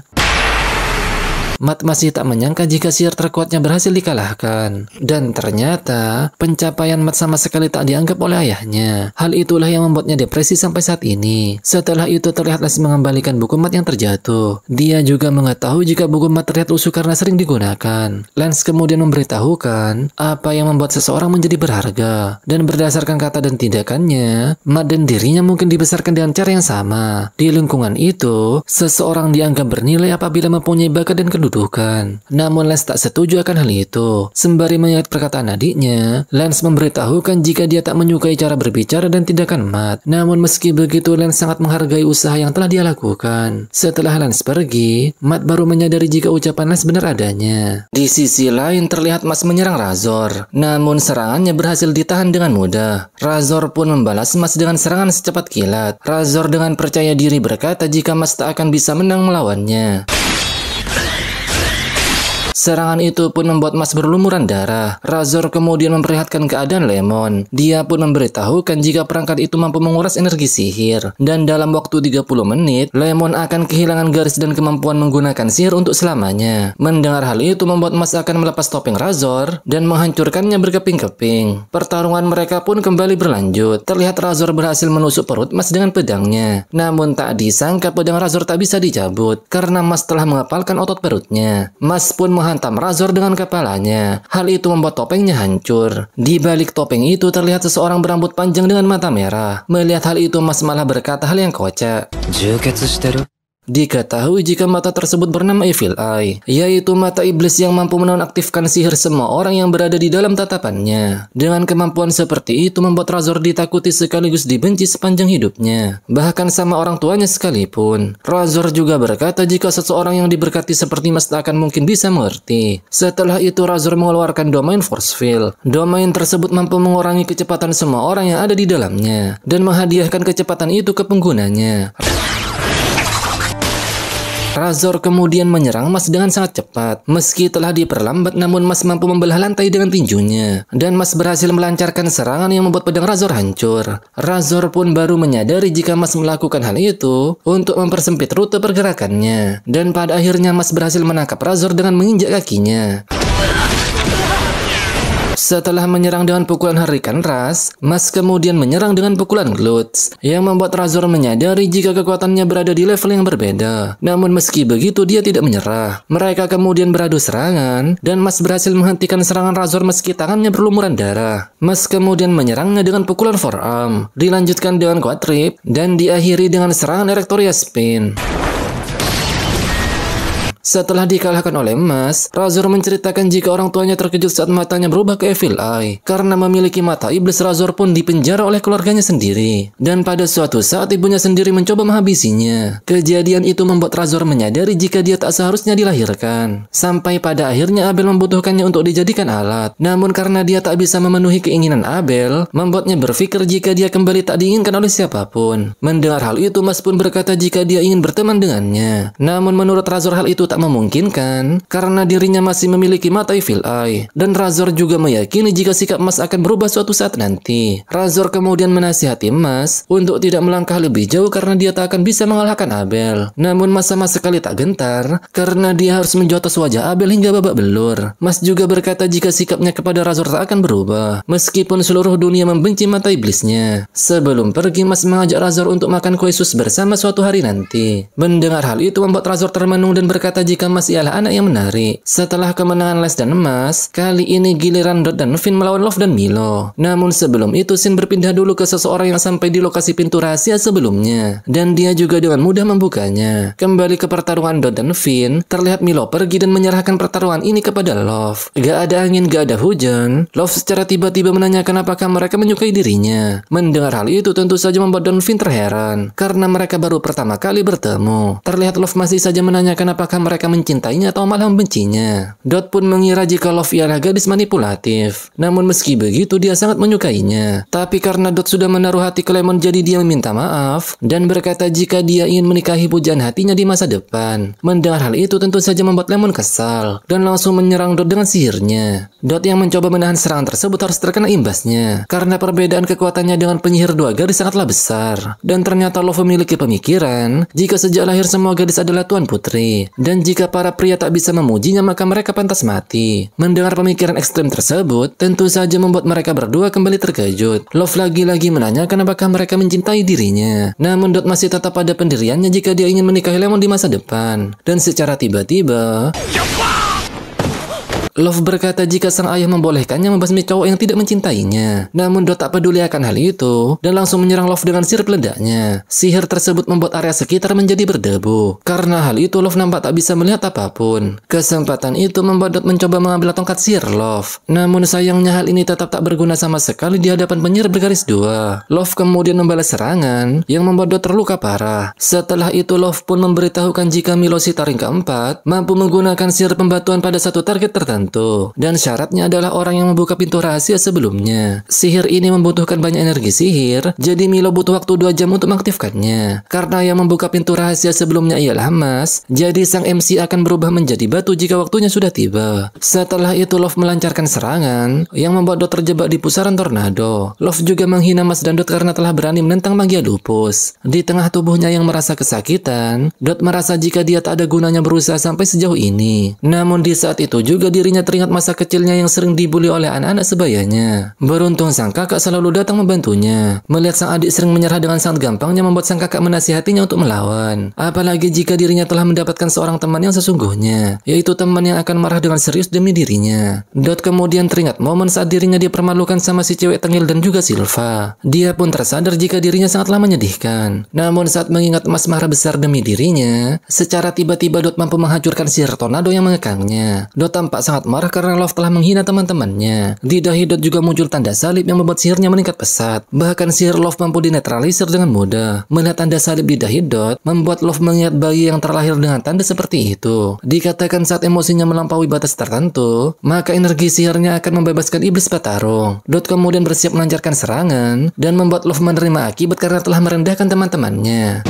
Matt masih tak menyangka jika sihir terkuatnya berhasil dikalahkan. Dan ternyata pencapaian Matt sama sekali tak dianggap oleh ayahnya. Hal itulah yang membuatnya depresi sampai saat ini. Setelah itu terlihat Lance mengembalikan buku Matt yang terjatuh. Dia juga mengetahui jika buku Matt terlihat lusuh karena sering digunakan. Lance kemudian memberitahukan apa yang membuat seseorang menjadi berharga. Dan berdasarkan kata dan tindakannya, Matt dan dirinya mungkin dibesarkan dengan cara yang sama. Di lingkungan itu, seseorang dianggap bernilai apabila mempunyai bakat dan kedudukan. Namun Lance tak setuju akan hal itu. Sembari mengingat perkataan adiknya, Lance memberitahukan jika dia tak menyukai cara berbicara dan tindakan Matt. Namun meski begitu, Lance sangat menghargai usaha yang telah dia lakukan. Setelah Lance pergi, Matt baru menyadari jika ucapan Lance benar adanya. Di sisi lain terlihat Mas menyerang Razor. Namun serangannya berhasil ditahan dengan mudah. Razor pun membalas Mas dengan serangan secepat kilat. Razor dengan percaya diri berkata jika Mas tak akan bisa menang melawannya. Serangan itu pun membuat Mas berlumuran darah. Razor kemudian memperlihatkan keadaan Lemon. Dia pun memberitahukan jika perangkat itu mampu menguras energi sihir. Dan dalam waktu 30 menit, Lemon akan kehilangan garis dan kemampuan menggunakan sihir untuk selamanya. Mendengar hal itu membuat Mas akan melepas topeng Razor dan menghancurkannya berkeping-keping. Pertarungan mereka pun kembali berlanjut. Terlihat Razor berhasil menusuk perut Mas dengan pedangnya. Namun tak disangka pedang Razor tak bisa dicabut karena Mas telah mengepalkan otot perutnya. Mas pun menghantam Razor dengan kepalanya. Hal itu membuat topengnya hancur. Di balik topeng itu terlihat seseorang berambut panjang dengan mata merah. Melihat hal itu Mas malah berkata hal yang kocak. Diketahui jika mata tersebut bernama Evil Eye, yaitu mata iblis yang mampu menonaktifkan sihir semua orang yang berada di dalam tatapannya. Dengan kemampuan seperti itu membuat Razor ditakuti sekaligus dibenci sepanjang hidupnya, bahkan sama orang tuanya sekalipun. Razor juga berkata jika seseorang yang diberkati seperti Mas tak akan mungkin bisa mengerti. Setelah itu Razor mengeluarkan domain Force Field. Domain tersebut mampu mengurangi kecepatan semua orang yang ada di dalamnya, dan menghadiahkan kecepatan itu ke penggunanya. Razor kemudian menyerang Mas dengan sangat cepat. Meski telah diperlambat, namun Mas mampu membelah lantai dengan tinjunya. Dan Mas berhasil melancarkan serangan yang membuat pedang Razor hancur. Razor pun baru menyadari jika Mas melakukan hal itu untuk mempersempit rute pergerakannya. Dan pada akhirnya Mas berhasil menangkap Razor dengan menginjak kakinya. Setelah menyerang dengan pukulan Hurricane Rush, Mas kemudian menyerang dengan pukulan Glutes, yang membuat Razor menyadari jika kekuatannya berada di level yang berbeda. Namun meski begitu dia tidak menyerah. Mereka kemudian beradu serangan, dan Mas berhasil menghentikan serangan Razor meski tangannya berlumuran darah. Mas kemudian menyerangnya dengan pukulan forearm, dilanjutkan dengan quad trip, dan diakhiri dengan serangan Erectoria Spin. Setelah dikalahkan oleh Mas, Razor menceritakan jika orang tuanya terkejut saat matanya berubah ke Evil Eye. Karena memiliki mata iblis, Razor pun dipenjara oleh keluarganya sendiri. Dan pada suatu saat ibunya sendiri mencoba menghabisinya. Kejadian itu membuat Razor menyadari jika dia tak seharusnya dilahirkan. Sampai pada akhirnya Abel membutuhkannya untuk dijadikan alat. Namun karena dia tak bisa memenuhi keinginan Abel, membuatnya berpikir jika dia kembali tak diinginkan oleh siapapun. Mendengar hal itu, Mas pun berkata jika dia ingin berteman dengannya. Namun menurut Razor hal itu tak memungkinkan karena dirinya masih memiliki mata Evil Eye, dan Razor juga meyakini jika sikap Mas akan berubah suatu saat nanti. Razor kemudian menasihati Mas untuk tidak melangkah lebih jauh karena dia tak akan bisa mengalahkan Abel. Namun Mas sama sekali tak gentar karena dia harus menjotos wajah Abel hingga babak belur. Mas juga berkata jika sikapnya kepada Razor tak akan berubah meskipun seluruh dunia membenci mata iblisnya. Sebelum pergi, Mas mengajak Razor untuk makan kue sus bersama suatu hari nanti. Mendengar hal itu membuat Razor termenung dan berkata jika Mas ialah anak yang menarik. Setelah kemenangan Les dan Mas, kali ini giliran Dot dan Finn melawan Love dan Milo. Namun sebelum itu Sin berpindah dulu ke seseorang yang sampai di lokasi pintu rahasia sebelumnya, dan dia juga dengan mudah membukanya. Kembali ke pertarungan Dot dan Finn, terlihat Milo pergi dan menyerahkan pertarungan ini kepada Love. Gak ada angin, gak ada hujan. Love secara tiba-tiba menanyakan apakah mereka menyukai dirinya. Mendengar hal itu tentu saja membuat Don Finn terheran karena mereka baru pertama kali bertemu. Terlihat Love masih saja menanyakan apakah mereka mencintainya atau malah membencinya. Dot pun mengira jika Love ialah gadis manipulatif. Namun meski begitu dia sangat menyukainya. Tapi karena Dot sudah menaruh hati ke Lemon, jadi dia meminta maaf dan berkata jika dia ingin menikahi pujaan hatinya di masa depan. Mendengar hal itu tentu saja membuat Lemon kesal dan langsung menyerang Dot dengan sihirnya. Dot yang mencoba menahan serangan tersebut harus terkena imbasnya karena perbedaan kekuatannya dengan penyihir dua gadis sangatlah besar. Dan ternyata Love memiliki pemikiran jika sejak lahir semua gadis adalah tuan putri, dan Dan jika para pria tak bisa memujinya, maka mereka pantas mati. Mendengar pemikiran ekstrem tersebut, tentu saja membuat mereka berdua kembali terkejut. Love lagi-lagi menanyakan apakah mereka mencintai dirinya. Namun Dot masih tetap pada pendiriannya jika dia ingin menikahi Lemon di masa depan. Dan secara tiba-tiba, Love berkata jika sang ayah membolehkannya membasmi cowok yang tidak mencintainya. Namun Dot tak peduli akan hal itu dan langsung menyerang Love dengan sihir peledaknya. Sihir tersebut membuat area sekitar menjadi berdebu. Karena hal itu Love nampak tak bisa melihat apapun. Kesempatan itu membuat Dot mencoba mengambil tongkat sihir Love. Namun sayangnya hal ini tetap tak berguna sama sekali di hadapan penyihir bergaris 2. Love kemudian membalas serangan yang membuat Dot terluka parah. Setelah itu Love pun memberitahukan jika Milo si taring keempat mampu menggunakan sihir pembatuan pada satu target tertentu. Dan syaratnya adalah orang yang membuka pintu rahasia sebelumnya. Sihir ini membutuhkan banyak energi sihir, jadi Milo butuh waktu 2 jam untuk mengaktifkannya. Karena yang membuka pintu rahasia sebelumnya ialah emas, jadi sang MC akan berubah menjadi batu jika waktunya sudah tiba. Setelah itu Love melancarkan serangan yang membuat Dot terjebak di pusaran tornado. Love juga menghina Mas dan Dot karena telah berani menentang magia lupus. Di tengah tubuhnya yang merasa kesakitan, Dot merasa jika dia tak ada gunanya berusaha sampai sejauh ini. Namun di saat itu juga dirinya teringat masa kecilnya yang sering dibully oleh anak-anak sebayanya. Beruntung sang kakak selalu datang membantunya. Melihat sang adik sering menyerah dengan sangat gampangnya membuat sang kakak menasihatinya untuk melawan. Apalagi jika dirinya telah mendapatkan seorang teman yang sesungguhnya, yaitu teman yang akan marah dengan serius demi dirinya. Dot kemudian teringat momen saat dirinya dipermalukan sama si cewek tengil dan juga Silva. Dia pun tersadar jika dirinya sangatlah menyedihkan. Namun saat mengingat emas marah besar demi dirinya, secara tiba-tiba Dot mampu menghancurkan sihir tornado yang mengekangnya. Dot tampak sangat marah karena Love telah menghina teman-temannya. Di dahi Dot juga muncul tanda salib yang membuat sihirnya meningkat pesat. Bahkan sihir Love mampu dinetralisir dengan mudah. Melihat tanda salib di dahi Dot membuat Love mengingat bayi yang terlahir dengan tanda seperti itu. Dikatakan saat emosinya melampaui batas tertentu, maka energi sihirnya akan membebaskan iblis petarung. Dot kemudian bersiap melancarkan serangan dan membuat Love menerima akibat karena telah merendahkan teman-temannya.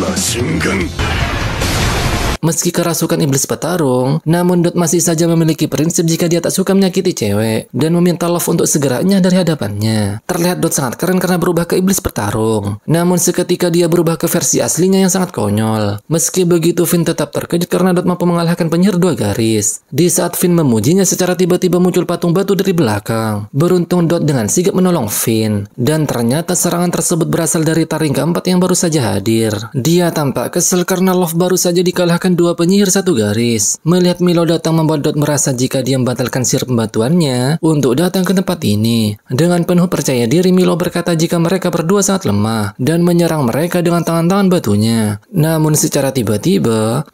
Meski kerasukan iblis petarung, namun Dot masih saja memiliki prinsip jika dia tak suka menyakiti cewek dan meminta Love untuk segera nyah dari hadapannya. Terlihat Dot sangat keren karena berubah ke iblis petarung. Namun seketika dia berubah ke versi aslinya yang sangat konyol. Meski begitu, Finn tetap terkejut karena Dot mampu mengalahkan penyihir 2 garis. Di saat Finn memujinya, secara tiba-tiba muncul patung batu dari belakang. Beruntung Dot dengan sigap menolong Finn. Dan ternyata serangan tersebut berasal dari taring keempat yang baru saja hadir. Dia tampak kesel karena Love baru saja dikalahkan 2 penyihir 1 garis. Melihat Milo datang membuat Dot merasa jika dia membatalkan sihir pembatuannya untuk datang ke tempat ini. Dengan penuh percaya diri Milo berkata jika mereka berdua sangat lemah dan menyerang mereka dengan tangan-tangan batunya. Namun secara tiba-tiba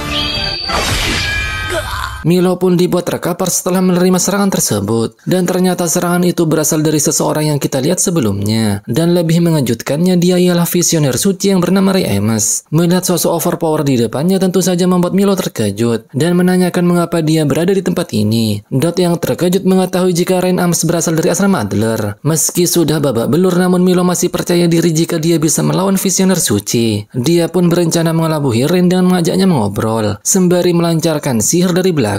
Milo pun dibuat terkapar setelah menerima serangan tersebut. Dan ternyata serangan itu berasal dari seseorang yang kita lihat sebelumnya. Dan lebih mengejutkannya, dia ialah visioner suci yang bernama Ray Amos. Melihat sosok overpower di depannya tentu saja membuat Milo terkejut dan menanyakan mengapa dia berada di tempat ini. Dot yang terkejut mengetahui jika Rain Amos berasal dari asrama Adler. Meski sudah babak belur, namun Milo masih percaya diri jika dia bisa melawan visioner suci. Dia pun berencana mengelabuhi Rain dengan mengajaknya mengobrol sembari melancarkan sihir dari belakang.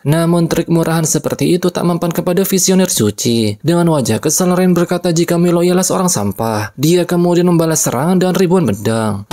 Namun trik murahan seperti itu tak mempan kepada visioner suci. Dengan wajah kesal, Rain berkata jika Milo ialah seorang sampah. Dia kemudian membalas serangan dengan ribuan pedang.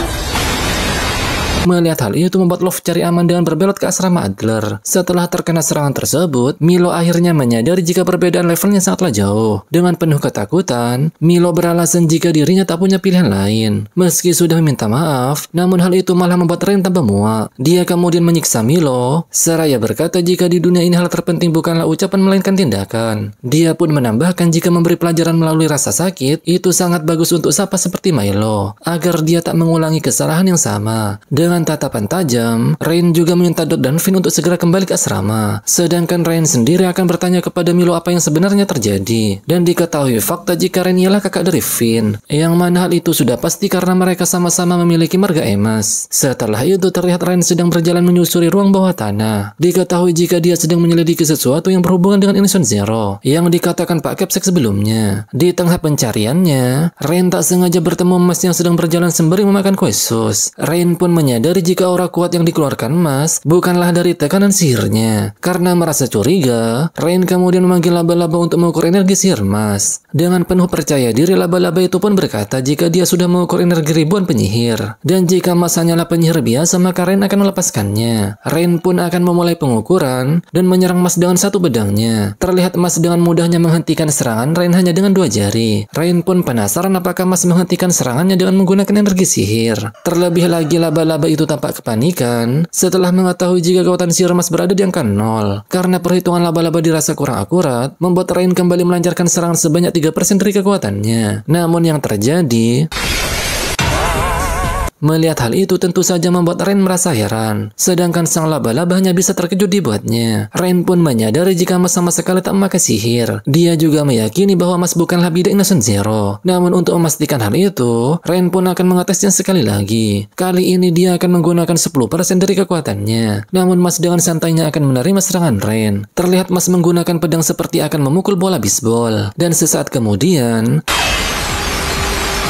Melihat hal itu membuat Love cari aman dengan berbelot ke asrama Adler. Setelah terkena serangan tersebut, Milo akhirnya menyadari jika perbedaan levelnya sangatlah jauh. Dengan penuh ketakutan, Milo beralasan jika dirinya tak punya pilihan lain. Meski sudah meminta maaf, namun hal itu malah membuat Rain tambah muak. Dia kemudian menyiksa Milo, seraya berkata jika di dunia ini hal terpenting bukanlah ucapan melainkan tindakan. Dia pun menambahkan jika memberi pelajaran melalui rasa sakit, itu sangat bagus untuk Sapa seperti Milo, agar dia tak mengulangi kesalahan yang sama. Dengan tatapan tajam, Rain juga meminta Dot dan Finn untuk segera kembali ke asrama. Sedangkan Rain sendiri akan bertanya kepada Milo apa yang sebenarnya terjadi. Dan diketahui fakta jika Rain ialah kakak dari Finn. Yang mana hal itu sudah pasti karena mereka sama-sama memiliki marga emas. Setelah itu terlihat Rain sedang berjalan menyusuri ruang bawah tanah. Diketahui jika dia sedang menyelidiki sesuatu yang berhubungan dengan Inison Zero yang dikatakan Pak Capsek sebelumnya. Di tengah pencariannya, Rain tak sengaja bertemu Mas yang sedang berjalan sembari memakan kue sus. Rain pun menyadari menyadari jika aura kuat yang dikeluarkan Mas bukanlah dari tekanan sihirnya. Karena merasa curiga, Rain kemudian memanggil laba-laba untuk mengukur energi sihir Mas. Dengan penuh percaya diri, laba-laba itu pun berkata jika dia sudah mengukur energi ribuan penyihir. Dan jika Mas hanyalah penyihir biasa, maka Rain akan melepaskannya. Rain pun akan memulai pengukuran dan menyerang Mas dengan satu pedangnya. Terlihat Mas dengan mudahnya menghentikan serangan Rain hanya dengan 2 jari. Rain pun penasaran apakah Mas menghentikan serangannya dengan menggunakan energi sihir. Terlebih lagi laba-laba itu tampak kepanikan setelah mengetahui jika kekuatan sihir Mas berada di angka 0. Karena perhitungan laba-laba dirasa kurang akurat, membuat Rain kembali melancarkan serangan sebanyak 3% dari kekuatannya. Namun yang terjadi, melihat hal itu tentu saja membuat Rain merasa heran. Sedangkan sang laba-laba hanya bisa terkejut dibuatnya. Rain pun menyadari jika Mas sama sekali tak memakai sihir. Dia juga meyakini bahwa Mas bukanlah bidak Innocent Zero. Namun untuk memastikan hal itu, Rain pun akan mengetesnya sekali lagi. Kali ini dia akan menggunakan 10% dari kekuatannya. Namun Mas dengan santainya akan menerima serangan Rain. Terlihat Mas menggunakan pedang seperti akan memukul bola bisbol. Dan sesaat kemudian,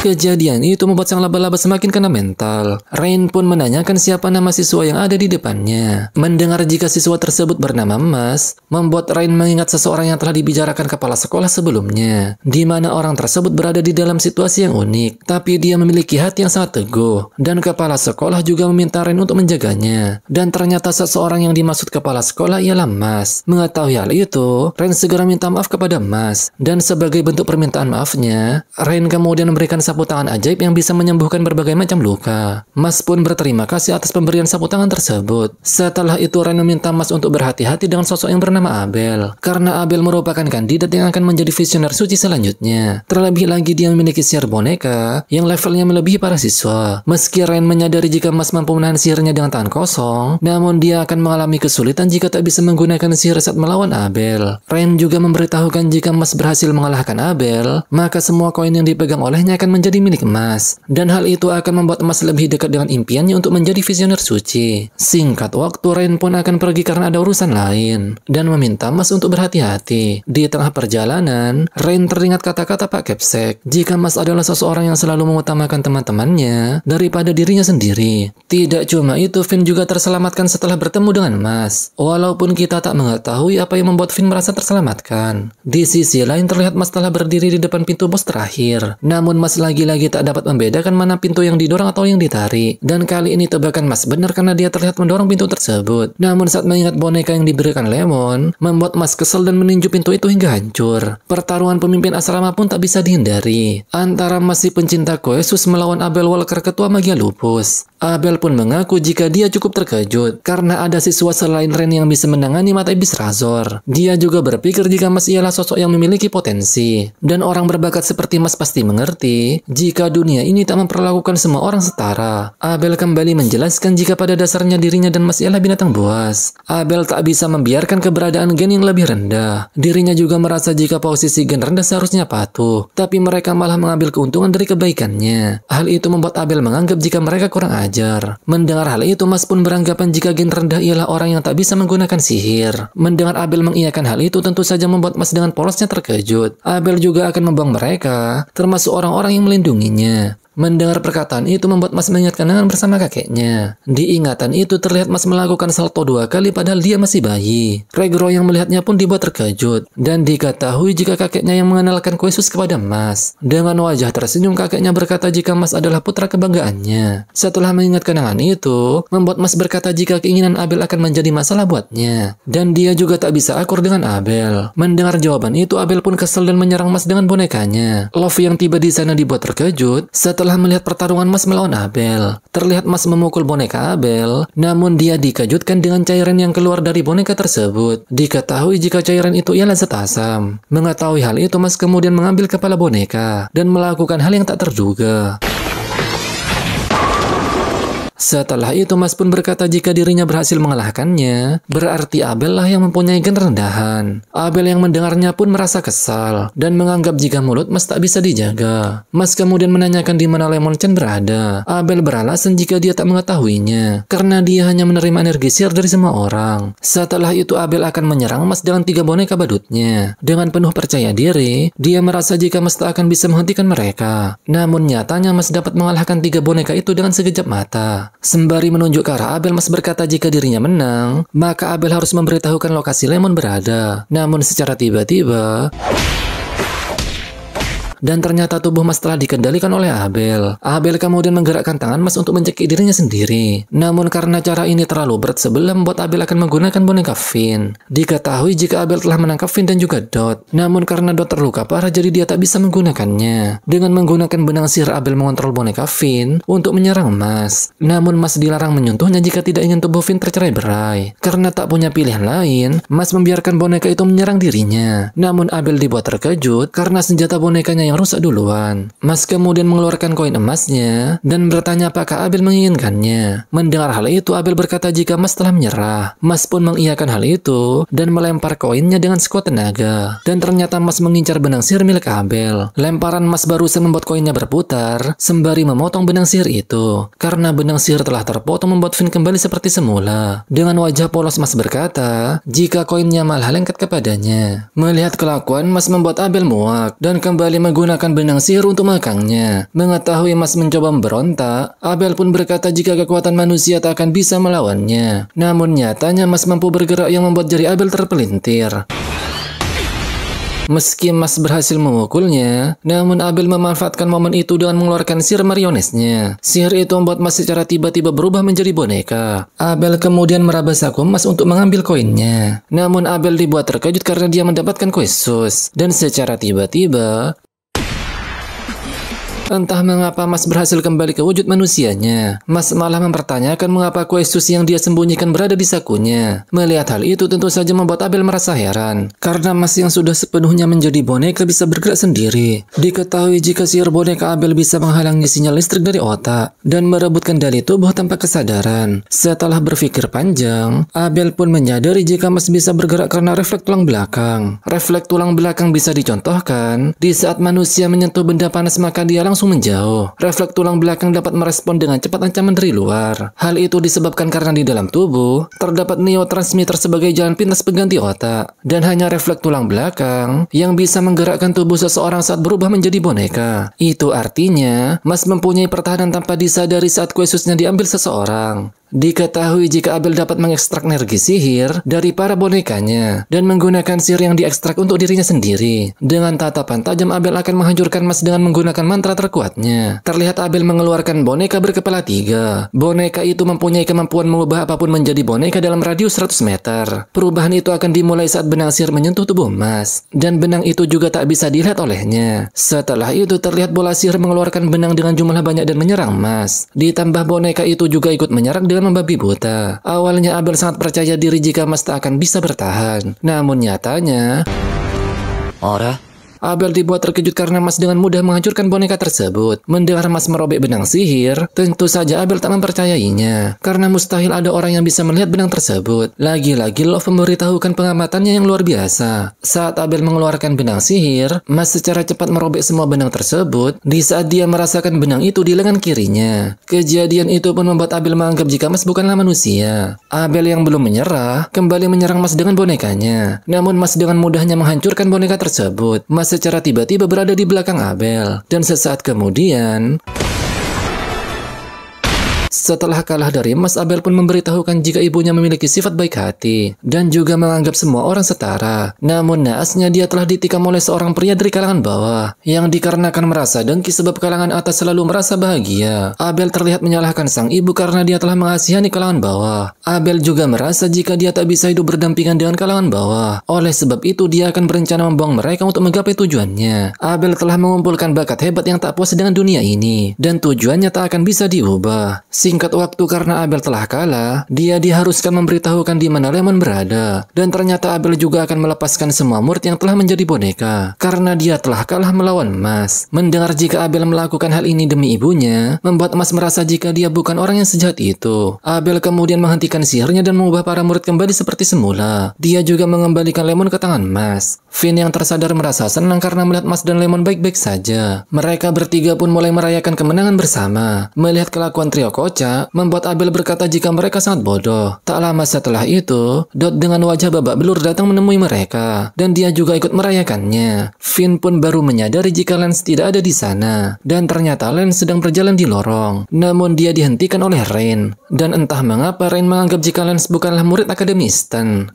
kejadian itu membuat sang laba-laba semakin kena mental. Rain pun menanyakan siapa nama siswa yang ada di depannya. Mendengar jika siswa tersebut bernama Mas, membuat Rain mengingat seseorang yang telah dibicarakan kepala sekolah sebelumnya, di mana orang tersebut berada di dalam situasi yang unik, tapi dia memiliki hati yang sangat teguh, dan kepala sekolah juga meminta Rain untuk menjaganya. Dan ternyata seseorang yang dimaksud kepala sekolah ialah Mas. Mengetahui hal itu, Rain segera minta maaf kepada Mas, dan sebagai bentuk permintaan maafnya, Rain kemudian memberikan sapu tangan ajaib yang bisa menyembuhkan berbagai macam luka. Mas pun berterima kasih atas pemberian sapu tangan tersebut. Setelah itu Rain meminta Mas untuk berhati-hati dengan sosok yang bernama Abel, karena Abel merupakan kandidat yang akan menjadi visioner suci selanjutnya. Terlebih lagi dia memiliki sihir boneka yang levelnya melebihi para siswa. Meski Rain menyadari jika Mas mampu menahan sihirnya dengan tangan kosong, namun dia akan mengalami kesulitan jika tak bisa menggunakan sihir saat melawan Abel. Rain juga memberitahukan jika Mas berhasil mengalahkan Abel, maka semua koin yang dipegang olehnya akan menjadi milik Mas, dan hal itu akan membuat Mas lebih dekat dengan impiannya untuk menjadi visioner suci. Singkat waktu, Rain pun akan pergi karena ada urusan lain, dan meminta Mas untuk berhati-hati. Di tengah perjalanan, Rain teringat kata-kata Pak Kepsek, jika Mas adalah seseorang yang selalu mengutamakan teman-temannya daripada dirinya sendiri. Tidak cuma itu, Finn juga terselamatkan setelah bertemu dengan Mas. Walaupun kita tak mengetahui apa yang membuat Finn merasa terselamatkan. Di sisi lain terlihat Mas telah berdiri di depan pintu bos terakhir. Namun Mas lagi-lagi tak dapat membedakan mana pintu yang didorong atau yang ditarik. Dan kali ini tebakan Mas benar karena dia terlihat mendorong pintu tersebut. Namun saat mengingat boneka yang diberikan Lemon, membuat Mas kesel dan meninju pintu itu hingga hancur. Pertarungan pemimpin asrama pun tak bisa dihindari. Antara Mas si pencinta Koesus melawan Abel Walker, ketua magia lupus. Abel pun mengaku jika dia cukup terkejut karena ada siswa selain Rain yang bisa menangani mata iblis Razor. Dia juga berpikir jika Mas ialah sosok yang memiliki potensi. Dan orang berbakat seperti Mas pasti mengerti jika dunia ini tak memperlakukan semua orang setara. Abel kembali menjelaskan jika pada dasarnya dirinya dan Mas ialah binatang buas. Abel tak bisa membiarkan keberadaan gen yang lebih rendah. Dirinya juga merasa jika posisi gen rendah seharusnya patuh, tapi mereka malah mengambil keuntungan dari kebaikannya. Hal itu membuat Abel menganggap jika mereka kurang ajar. Mendengar hal itu, Mas pun beranggapan jika gen rendah ialah orang yang tak bisa menggunakan sihir. Mendengar Abel mengiyakan hal itu tentu saja membuat Mas dengan polosnya terkejut. Abel juga akan membuang mereka, termasuk orang-orang yang melindunginya. Mendengar perkataan itu membuat Mas mengingat kenangan bersama kakeknya. Di ingatan itu terlihat Mas melakukan salto 2 kali padahal dia masih bayi. Regro yang melihatnya pun dibuat terkejut. Dan diketahui jika kakeknya yang mengenalkan Koesus kepada Mas. Dengan wajah tersenyum kakeknya berkata jika Mas adalah putra kebanggaannya. Setelah mengingat kenangan itu, membuat Mas berkata jika keinginan Abel akan menjadi masalah buatnya. Dan dia juga tak bisa akur dengan Abel. Mendengar jawaban itu, Abel pun kesal dan menyerang Mas dengan bonekanya. Love yang tiba di sana dibuat terkejut setelah melihat pertarungan Mas melawan Abel. Terlihat Mas memukul boneka Abel, namun dia dikejutkan dengan cairan yang keluar dari boneka tersebut. Diketahui jika cairan itu ialah zat asam. Mengetahui hal itu, Mas kemudian mengambil kepala boneka dan melakukan hal yang tak terduga. Setelah itu Mas pun berkata jika dirinya berhasil mengalahkannya, berarti Abel lah yang mempunyai gen rendahan. Abel yang mendengarnya pun merasa kesal dan menganggap jika mulut Mas tak bisa dijaga. Mas kemudian menanyakan di mana Lemon-chan berada. Abel beralasan jika dia tak mengetahuinya karena dia hanya menerima energi sihir dari semua orang. Setelah itu Abel akan menyerang Mas dengan 3 boneka badutnya. Dengan penuh percaya diri, dia merasa jika Mas tak akan bisa menghentikan mereka. Namun nyatanya Mas dapat mengalahkan 3 boneka itu dengan sekejap mata. Sembari menunjuk ke arah Abel, Mas berkata jika dirinya menang, maka Abel harus memberitahukan lokasi Lemon berada. Namun secara tiba-tiba, dan ternyata tubuh Mas telah dikendalikan oleh Abel. Abel kemudian menggerakkan tangan Mas untuk mencekik dirinya sendiri. Namun karena cara ini terlalu berat sebelah membuat Abel akan menggunakan boneka Finn. Diketahui jika Abel telah menangkap Finn dan juga Dot. Namun karena Dot terluka parah jadi dia tak bisa menggunakannya. Dengan menggunakan benang sihir, Abel mengontrol boneka Finn untuk menyerang Mas. Namun Mas dilarang menyentuhnya jika tidak ingin tubuh Finn tercerai-berai. Karena tak punya pilihan lain, Mas membiarkan boneka itu menyerang dirinya. Namun Abel dibuat terkejut karena senjata bonekanya yang rusak duluan. Mas kemudian mengeluarkan koin emasnya dan bertanya apakah Abel menginginkannya. Mendengar hal itu, Abel berkata jika Mas telah menyerah. Mas pun mengiyakan hal itu dan melempar koinnya dengan sekuat tenaga. Dan ternyata Mas mengincar benang sihir milik Abel. Lemparan Mas barusan membuat koinnya berputar sembari memotong benang sihir itu. Karena benang sihir telah terpotong membuat Finn kembali seperti semula. Dengan wajah polos Mas berkata jika koinnya malah lengket kepadanya. Melihat kelakuan Mas membuat Abel muak dan kembali menggunakan benang sihir untuk mengekangnya. Mengetahui Mas mencoba memberontak, Abel pun berkata jika kekuatan manusia tak akan bisa melawannya. Namun nyatanya Mas mampu bergerak yang membuat jari Abel terpelintir. Meski Mas berhasil memukulnya, namun Abel memanfaatkan momen itu dengan mengeluarkan sihir marionesnya. Sihir itu membuat Mas secara tiba-tiba berubah menjadi boneka. Abel kemudian meraba saku Mas untuk mengambil koinnya. Namun Abel dibuat terkejut karena dia mendapatkan kue sus. Dan secara tiba-tiba, entah mengapa Mas berhasil kembali ke wujud manusianya. Mas malah mempertanyakan mengapa kue sus yang dia sembunyikan berada di sakunya. Melihat hal itu tentu saja membuat Abel merasa heran. Karena Mas yang sudah sepenuhnya menjadi boneka bisa bergerak sendiri. Diketahui jika sihir boneka Abel bisa menghalangi sinyal listrik dari otak dan merebut kendali tubuh tanpa kesadaran. Setelah berpikir panjang, Abel pun menyadari jika Mas bisa bergerak karena refleks tulang belakang. Refleks tulang belakang bisa dicontohkan di saat manusia menyentuh benda panas maka dia langsung menjauh. Refleks tulang belakang dapat merespon dengan cepat ancaman dari luar. Hal itu disebabkan karena di dalam tubuh terdapat neurotransmitter sebagai jalan pintas pengganti otak. Dan hanya refleks tulang belakang yang bisa menggerakkan tubuh seseorang saat berubah menjadi boneka. Itu artinya Mas mempunyai pertahanan tanpa disadari saat kue susnya diambil seseorang. Diketahui jika Abel dapat mengekstrak energi sihir dari para bonekanya dan menggunakan sihir yang diekstrak untuk dirinya sendiri. Dengan tatapan tajam Abel akan menghancurkan Mas dengan menggunakan mantra terkuatnya. Terlihat Abel mengeluarkan boneka berkepala 3. Boneka itu mempunyai kemampuan mengubah apapun menjadi boneka dalam radius 100 meter. Perubahan itu akan dimulai saat benang sihir menyentuh tubuh Mas. Dan benang itu juga tak bisa dilihat olehnya. Setelah itu terlihat bola sihir mengeluarkan benang dengan jumlah banyak dan menyerang Mas. Ditambah boneka itu juga ikut menyerang dengan membabi buta. Awalnya Abel sangat percaya diri jika Mas tak akan bisa bertahan. Namun nyatanya, Abel dibuat terkejut karena Mas dengan mudah menghancurkan boneka tersebut. Mendengar Mas merobek benang sihir, tentu saja Abel tak mempercayainya. Karena mustahil ada orang yang bisa melihat benang tersebut. Lagi-lagi Love memberitahukan pengamatannya yang luar biasa. Saat Abel mengeluarkan benang sihir, Mas secara cepat merobek semua benang tersebut di saat dia merasakan benang itu di lengan kirinya. Kejadian itu pun membuat Abel menganggap jika Mas bukanlah manusia. Abel yang belum menyerah, kembali menyerang Mas dengan bonekanya. Namun Mas dengan mudahnya menghancurkan boneka tersebut. Mas secara tiba-tiba berada di belakang Abel. Dan sesaat kemudian, setelah kalah dari Mas, Abel pun memberitahukan jika ibunya memiliki sifat baik hati dan juga menganggap semua orang setara. Namun naasnya dia telah ditikam oleh seorang pria dari kalangan bawah yang dikarenakan merasa dengki sebab kalangan atas selalu merasa bahagia. Abel terlihat menyalahkan sang ibu karena dia telah mengasihani kalangan bawah. Abel juga merasa jika dia tak bisa hidup berdampingan dengan kalangan bawah. Oleh sebab itu dia akan berencana membuang mereka untuk menggapai tujuannya. Abel telah mengumpulkan bakat hebat yang tak puas dengan dunia ini dan tujuannya tak akan bisa diubah. Singkat waktu karena Abel telah kalah, dia diharuskan memberitahukan di mana Lemon berada. Dan ternyata Abel juga akan melepaskan semua murid yang telah menjadi boneka karena dia telah kalah melawan Mas. Mendengar jika Abel melakukan hal ini demi ibunya, membuat Mas merasa jika dia bukan orang yang sejahat itu. Abel kemudian menghentikan sihirnya dan mengubah para murid kembali seperti semula. Dia juga mengembalikan Lemon ke tangan Mas. Finn yang tersadar merasa senang karena melihat Mas dan Lemon baik-baik saja. Mereka bertiga pun mulai merayakan kemenangan bersama. Melihat kelakuan trio kocak membuat Abel berkata jika mereka sangat bodoh. Tak lama setelah itu, Dot dengan wajah babak belur datang menemui mereka, dan dia juga ikut merayakannya. Finn pun baru menyadari jika Lance tidak ada di sana, dan ternyata Lance sedang berjalan di lorong. Namun dia dihentikan oleh Rain, dan entah mengapa Rain menganggap jika Lance bukanlah murid Akademi Easton.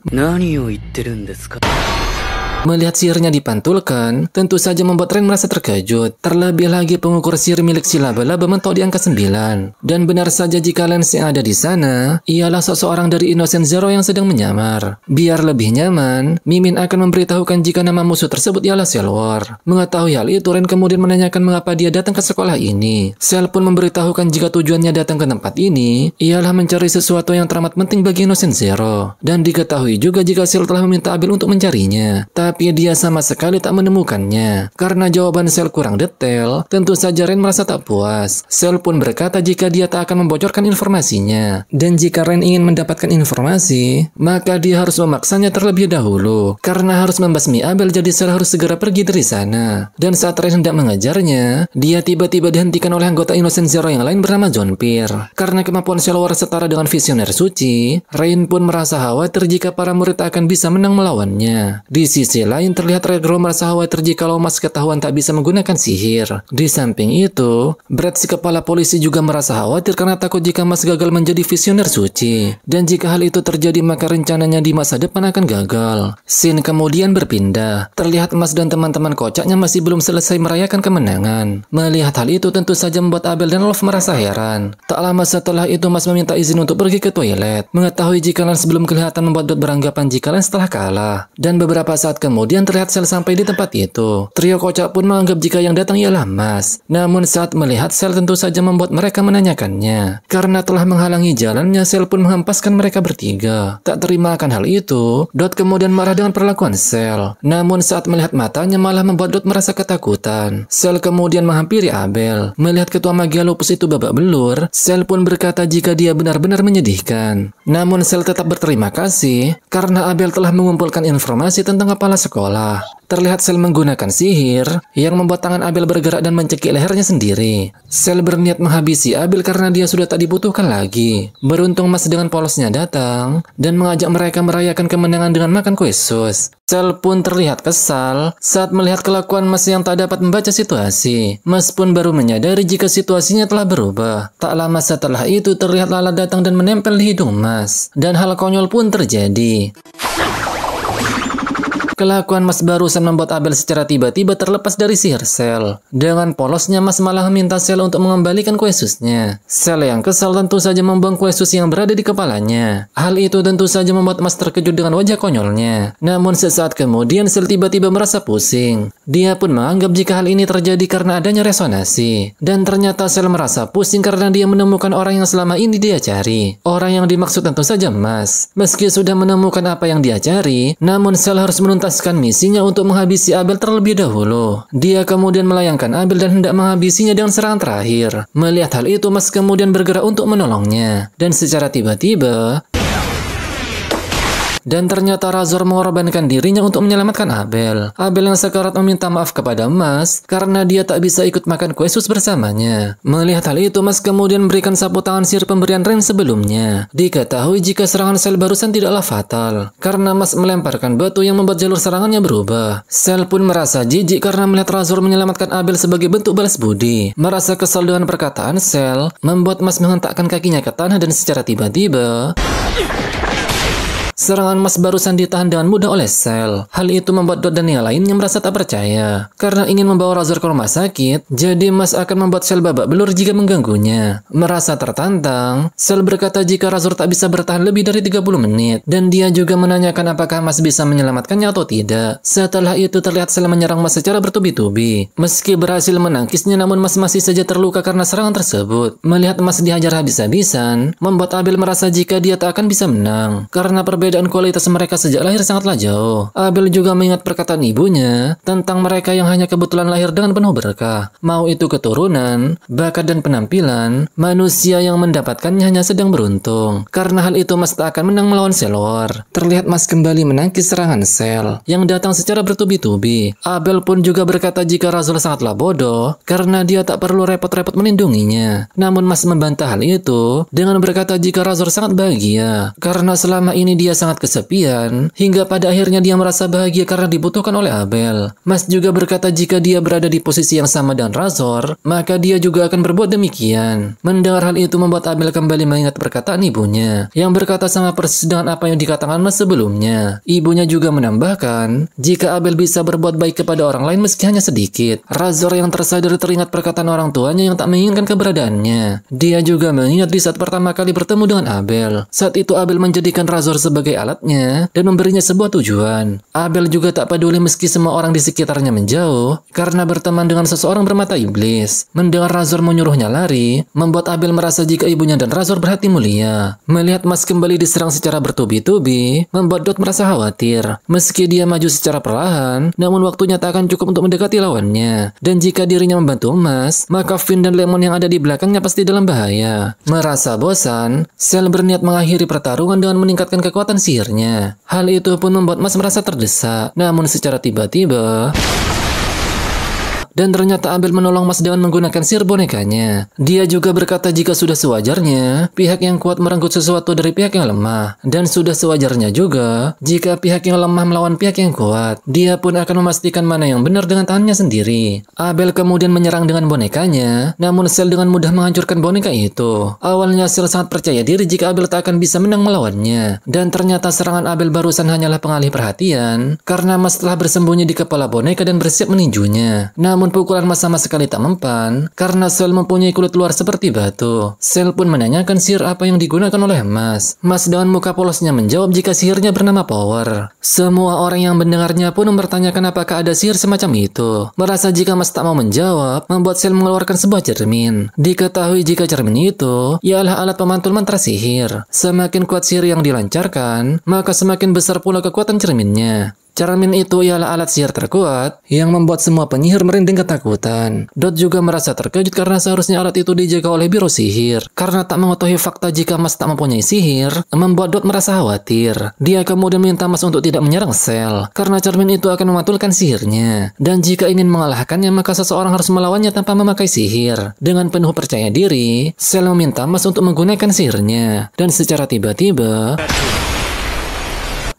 Melihat sihirnya dipantulkan, tentu saja membuat Rain merasa terkejut. Terlebih lagi pengukur sihir milik si laba-laba mentok di angka 9. Dan benar saja jika Lance yang ada di sana ialah seseorang dari Innocent Zero yang sedang menyamar. Biar lebih nyaman, Mimin akan memberitahukan jika nama musuh tersebut ialah Selwar. Mengetahui hal itu, Rain kemudian menanyakan mengapa dia datang ke sekolah ini. Sel pun memberitahukan jika tujuannya datang ke tempat ini ialah mencari sesuatu yang teramat penting bagi Innocent Zero. Dan diketahui juga jika Sel telah meminta Abel untuk mencarinya. Tapi dia sama sekali tak menemukannya. Karena jawaban Sel kurang detail, tentu saja Rain merasa tak puas. Sel pun berkata jika dia tak akan membocorkan informasinya. Dan jika Rain ingin mendapatkan informasi, maka dia harus memaksanya terlebih dahulu. Karena harus membasmi Abel, jadi Sel harus segera pergi dari sana. Dan saat Rain hendak mengejarnya, dia tiba-tiba dihentikan oleh anggota Innocent Zero yang lain bernama John Peer. Karena kemampuan Selwar setara dengan visioner suci, Rain pun merasa khawatir jika para murid akan bisa menang melawannya. Di sisi lain terlihat Redro merasa khawatir jikalau Mas ketahuan tak bisa menggunakan sihir. Di samping itu, Brad si kepala polisi juga merasa khawatir karena takut jika Mas gagal menjadi visioner suci. Dan jika hal itu terjadi maka rencananya di masa depan akan gagal. Scene kemudian berpindah. Terlihat Mas dan teman-teman kocaknya masih belum selesai merayakan kemenangan. Melihat hal itu tentu saja membuat Abel dan Love merasa heran. Tak lama setelah itu Mas meminta izin untuk pergi ke toilet. Mengetahui jika Lance belum kelihatan membuat Dot beranggapan jika Lance telah kalah. Dan beberapa saat kemudian terlihat Sel sampai di tempat itu. Trio kocak pun menganggap jika yang datang ialah Mas. Namun saat melihat Sel tentu saja membuat mereka menanyakannya. Karena telah menghalangi jalannya, Sel pun menghempaskan mereka bertiga. Tak terima akan hal itu, Dot kemudian marah dengan perlakuan Sel. Namun saat melihat matanya malah membuat Dot merasa ketakutan. Sel kemudian menghampiri Abel. Melihat ketua Magia Lupus itu babak belur, Sel pun berkata jika dia benar-benar menyedihkan. Namun Sel tetap berterima kasih karena Abel telah mengumpulkan informasi tentang kepala sekolah. Terlihat Sel menggunakan sihir yang membuat tangan Abel bergerak dan mencekik lehernya sendiri. Sel berniat menghabisi Abel karena dia sudah tak dibutuhkan lagi. Beruntung Mas dengan polosnya datang dan mengajak mereka merayakan kemenangan dengan makan kue sus. Sel pun terlihat kesal saat melihat kelakuan Mas yang tak dapat membaca situasi. Mas pun baru menyadari jika situasinya telah berubah. Tak lama setelah itu terlihat lalat datang dan menempel di hidung Mas. Dan hal konyol pun terjadi. Kelakuan Mas barusan membuat Abel secara tiba-tiba terlepas dari sihir Sel. Dengan polosnya Mas malah meminta Sel untuk mengembalikan kue susnya. Sel yang kesal tentu saja membuang kue sus yang berada di kepalanya. Hal itu tentu saja membuat Mas terkejut dengan wajah konyolnya. Namun sesaat kemudian Sel tiba-tiba merasa pusing. Dia pun menganggap jika hal ini terjadi karena adanya resonansi. Dan ternyata Sel merasa pusing karena dia menemukan orang yang selama ini dia cari. Orang yang dimaksud tentu saja Mas. Meski sudah menemukan apa yang dia cari, namun Sel harus menuntaskan misinya untuk menghabisi Abel terlebih dahulu. Dia kemudian melayangkan Abel dan hendak menghabisinya dengan serangan terakhir. Melihat hal itu, Mas kemudian bergerak untuk menolongnya. Dan secara tiba-tiba, dan ternyata Razor mengorbankan dirinya untuk menyelamatkan Abel. Abel yang sekarat meminta maaf kepada Mas karena dia tak bisa ikut makan kue sus bersamanya. Melihat hal itu, Mas kemudian memberikan sapu tangan sihir pemberian Rain sebelumnya. Diketahui jika serangan Sel barusan tidaklah fatal karena Mas melemparkan batu yang membuat jalur serangannya berubah. Sel pun merasa jijik karena melihat Razor menyelamatkan Abel sebagai bentuk balas budi. Merasa kesal dengan perkataan Sel, membuat Mas menghentakkan kakinya ke tanah dan secara tiba-tiba serangan Mas barusan ditahan dengan mudah oleh Sel. Hal itu membuat Dot dan yang lainnya merasa tak percaya. Karena ingin membawa Razor ke rumah sakit, jadi Mas akan membuat Sel babak belur jika mengganggunya. Merasa tertantang, Sel berkata jika Razor tak bisa bertahan lebih dari 30 menit. Dan dia juga menanyakan apakah Mas bisa menyelamatkannya atau tidak. Setelah itu terlihat Sel menyerang Mas secara bertubi-tubi. Meski berhasil menangkisnya, namun Mas masih saja terluka karena serangan tersebut. Melihat Mas dihajar habis-habisan, membuat Abel merasa jika dia tak akan bisa menang. Karena perbedaan perbedaan kualitas mereka sejak lahir sangatlah jauh. Abel juga mengingat perkataan ibunya tentang mereka yang hanya kebetulan lahir dengan penuh berkah. Mau itu keturunan, bakat dan penampilan, manusia yang mendapatkannya hanya sedang beruntung. Karena hal itu Mas tak akan menang melawan Cell War. Terlihat Mas kembali menangkis serangan Cell yang datang secara bertubi-tubi. Abel pun juga berkata jika Razor sangatlah bodoh karena dia tak perlu repot-repot melindunginya. Namun Mas membantah hal itu dengan berkata jika Razor sangat bahagia karena selama ini dia sangat kesepian hingga pada akhirnya dia merasa bahagia karena dibutuhkan oleh Abel. Mas juga berkata jika dia berada di posisi yang sama dengan Razor, maka dia juga akan berbuat demikian. Mendengar hal itu membuat Abel kembali mengingat perkataan ibunya yang berkata sama persis dengan apa yang dikatakan Mas sebelumnya. Ibunya juga menambahkan jika Abel bisa berbuat baik kepada orang lain meski hanya sedikit. Razor yang tersadar teringat perkataan orang tuanya yang tak menginginkan keberadaannya. Dia juga mengingat di saat pertama kali bertemu dengan Abel. Saat itu Abel menjadikan Razor sebagai alatnya dan memberinya sebuah tujuan. Abel juga tak peduli meski semua orang di sekitarnya menjauh karena berteman dengan seseorang bermata iblis. Mendengar Razor menyuruhnya lari, membuat Abel merasa jika ibunya dan Razor berhati mulia. Melihat Mas kembali diserang secara bertubi-tubi, membuat Dot merasa khawatir. Meski dia maju secara perlahan, namun waktunya tak akan cukup untuk mendekati lawannya. Dan jika dirinya membantu Mas, maka Finn dan Lemon yang ada di belakangnya pasti dalam bahaya. Merasa bosan, Cell berniat mengakhiri pertarungan dengan meningkatkan kekuatan sihirnya. Hal itu pun membuat Mas merasa terdesak. Namun secara tiba-tiba dan ternyata Abel menolong Mas dengan menggunakan sihir bonekanya. Dia juga berkata jika sudah sewajarnya pihak yang kuat merenggut sesuatu dari pihak yang lemah, dan sudah sewajarnya juga jika pihak yang lemah melawan pihak yang kuat. Dia pun akan memastikan mana yang benar dengan tangannya sendiri. Abel kemudian menyerang dengan bonekanya, namun Cell dengan mudah menghancurkan boneka itu. Awalnya Cell sangat percaya diri jika Abel tak akan bisa menang melawannya, dan ternyata serangan Abel barusan hanyalah pengalih perhatian karena Mas telah bersembunyi di kepala boneka dan bersiap meninjunya. Namun pukulan Mas sama sekali tak mempan karena Cell mempunyai kulit luar seperti batu. Cell pun menanyakan sihir apa yang digunakan oleh Mas. Mas dengan muka polosnya menjawab jika sihirnya bernama Power. Semua orang yang mendengarnya pun mempertanyakan apakah ada sihir semacam itu. Merasa jika Mas tak mau menjawab, membuat Cell mengeluarkan sebuah cermin. Diketahui jika cermin itu ialah alat pemantul mantra sihir. Semakin kuat sihir yang dilancarkan, maka semakin besar pula kekuatan cerminnya. Cermin itu ialah alat sihir terkuat yang membuat semua penyihir merinding ketakutan. Dot juga merasa terkejut karena seharusnya alat itu dijaga oleh biro sihir. Karena tak mengetahui fakta jika Mas tak mempunyai sihir, membuat Dot merasa khawatir. Dia kemudian minta Mas untuk tidak menyerang Cell karena cermin itu akan memantulkan sihirnya. Dan jika ingin mengalahkannya maka seseorang harus melawannya tanpa memakai sihir. Dengan penuh percaya diri, Cell meminta Mas untuk menggunakan sihirnya. Dan secara tiba-tiba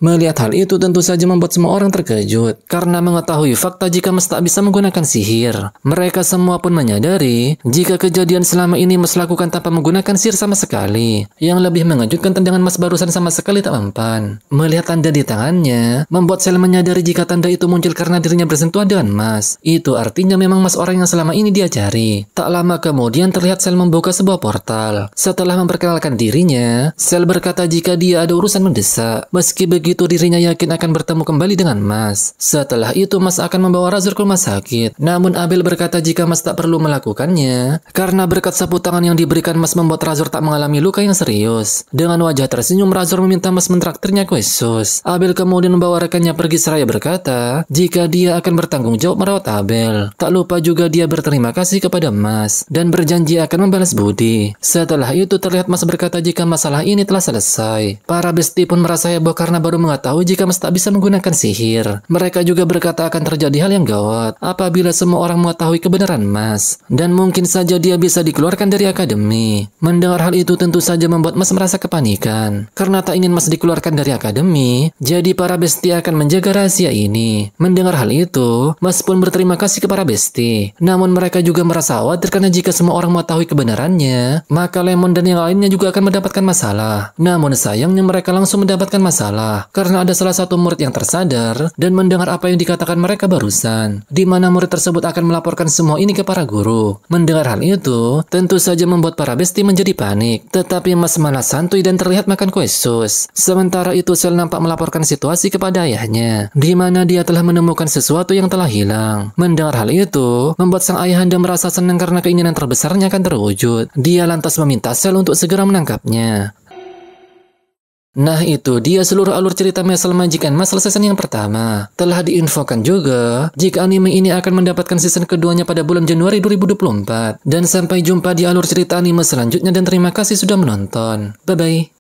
melihat hal itu tentu saja membuat semua orang terkejut karena mengetahui fakta jika Mas tak bisa menggunakan sihir. Mereka semua pun menyadari jika kejadian selama ini Mas lakukan tanpa menggunakan sihir sama sekali. Yang lebih mengejutkan tendangan Mas barusan sama sekali tak mempan. Melihat tanda di tangannya, membuat Cell menyadari jika tanda itu muncul karena dirinya bersentuhan dengan Mas. Itu artinya memang Mas orang yang selama ini dia cari. Tak lama kemudian terlihat Cell membuka sebuah portal. Setelah memperkenalkan dirinya, Cell berkata jika dia ada urusan mendesak. Meski begitu dirinya yakin akan bertemu kembali dengan Mas. Setelah itu Mas akan membawa Razor ke rumah sakit. Namun Abel berkata jika Mas tak perlu melakukannya karena berkat sapu tangan yang diberikan Mas membuat Razor tak mengalami luka yang serius. Dengan wajah tersenyum Razor meminta Mas mentraktirnya kue sus. Abel kemudian membawa rekannya pergi seraya berkata jika dia akan bertanggung jawab merawat Abel. Tak lupa juga dia berterima kasih kepada Mas dan berjanji akan membalas budi. Setelah itu terlihat Mas berkata jika masalah ini telah selesai. Para besti pun merasa heboh karena baru mengetahui jika Mas tak bisa menggunakan sihir. Mereka juga berkata akan terjadi hal yang gawat apabila semua orang mengetahui kebenaran Mas. Dan mungkin saja dia bisa dikeluarkan dari akademi. Mendengar hal itu tentu saja membuat Mas merasa kepanikan. Karena tak ingin Mas dikeluarkan dari akademi, jadi para besti akan menjaga rahasia ini. Mendengar hal itu, Mas pun berterima kasih kepada besti. Namun mereka juga merasa khawatir karena jika semua orang mengetahui kebenarannya, maka Lemon dan yang lainnya juga akan mendapatkan masalah. Namun sayangnya mereka langsung mendapatkan masalah karena ada salah satu murid yang tersadar dan mendengar apa yang dikatakan mereka barusan, di mana murid tersebut akan melaporkan semua ini ke para guru. Mendengar hal itu, tentu saja membuat para besti menjadi panik. Tetapi Mas malah santuy dan terlihat makan kue sus. Sementara itu Cell nampak melaporkan situasi kepada ayahnya, di mana dia telah menemukan sesuatu yang telah hilang. Mendengar hal itu, membuat sang ayahanda merasa senang karena keinginan terbesarnya akan terwujud. Dia lantas meminta Cell untuk segera menangkapnya. Nah itu dia seluruh alur cerita Mashle Majikan Mashle season yang pertama. Telah diinfokan juga jika anime ini akan mendapatkan season keduanya pada bulan Januari 2024. Dan sampai jumpa di alur cerita anime selanjutnya dan terima kasih sudah menonton. Bye-bye.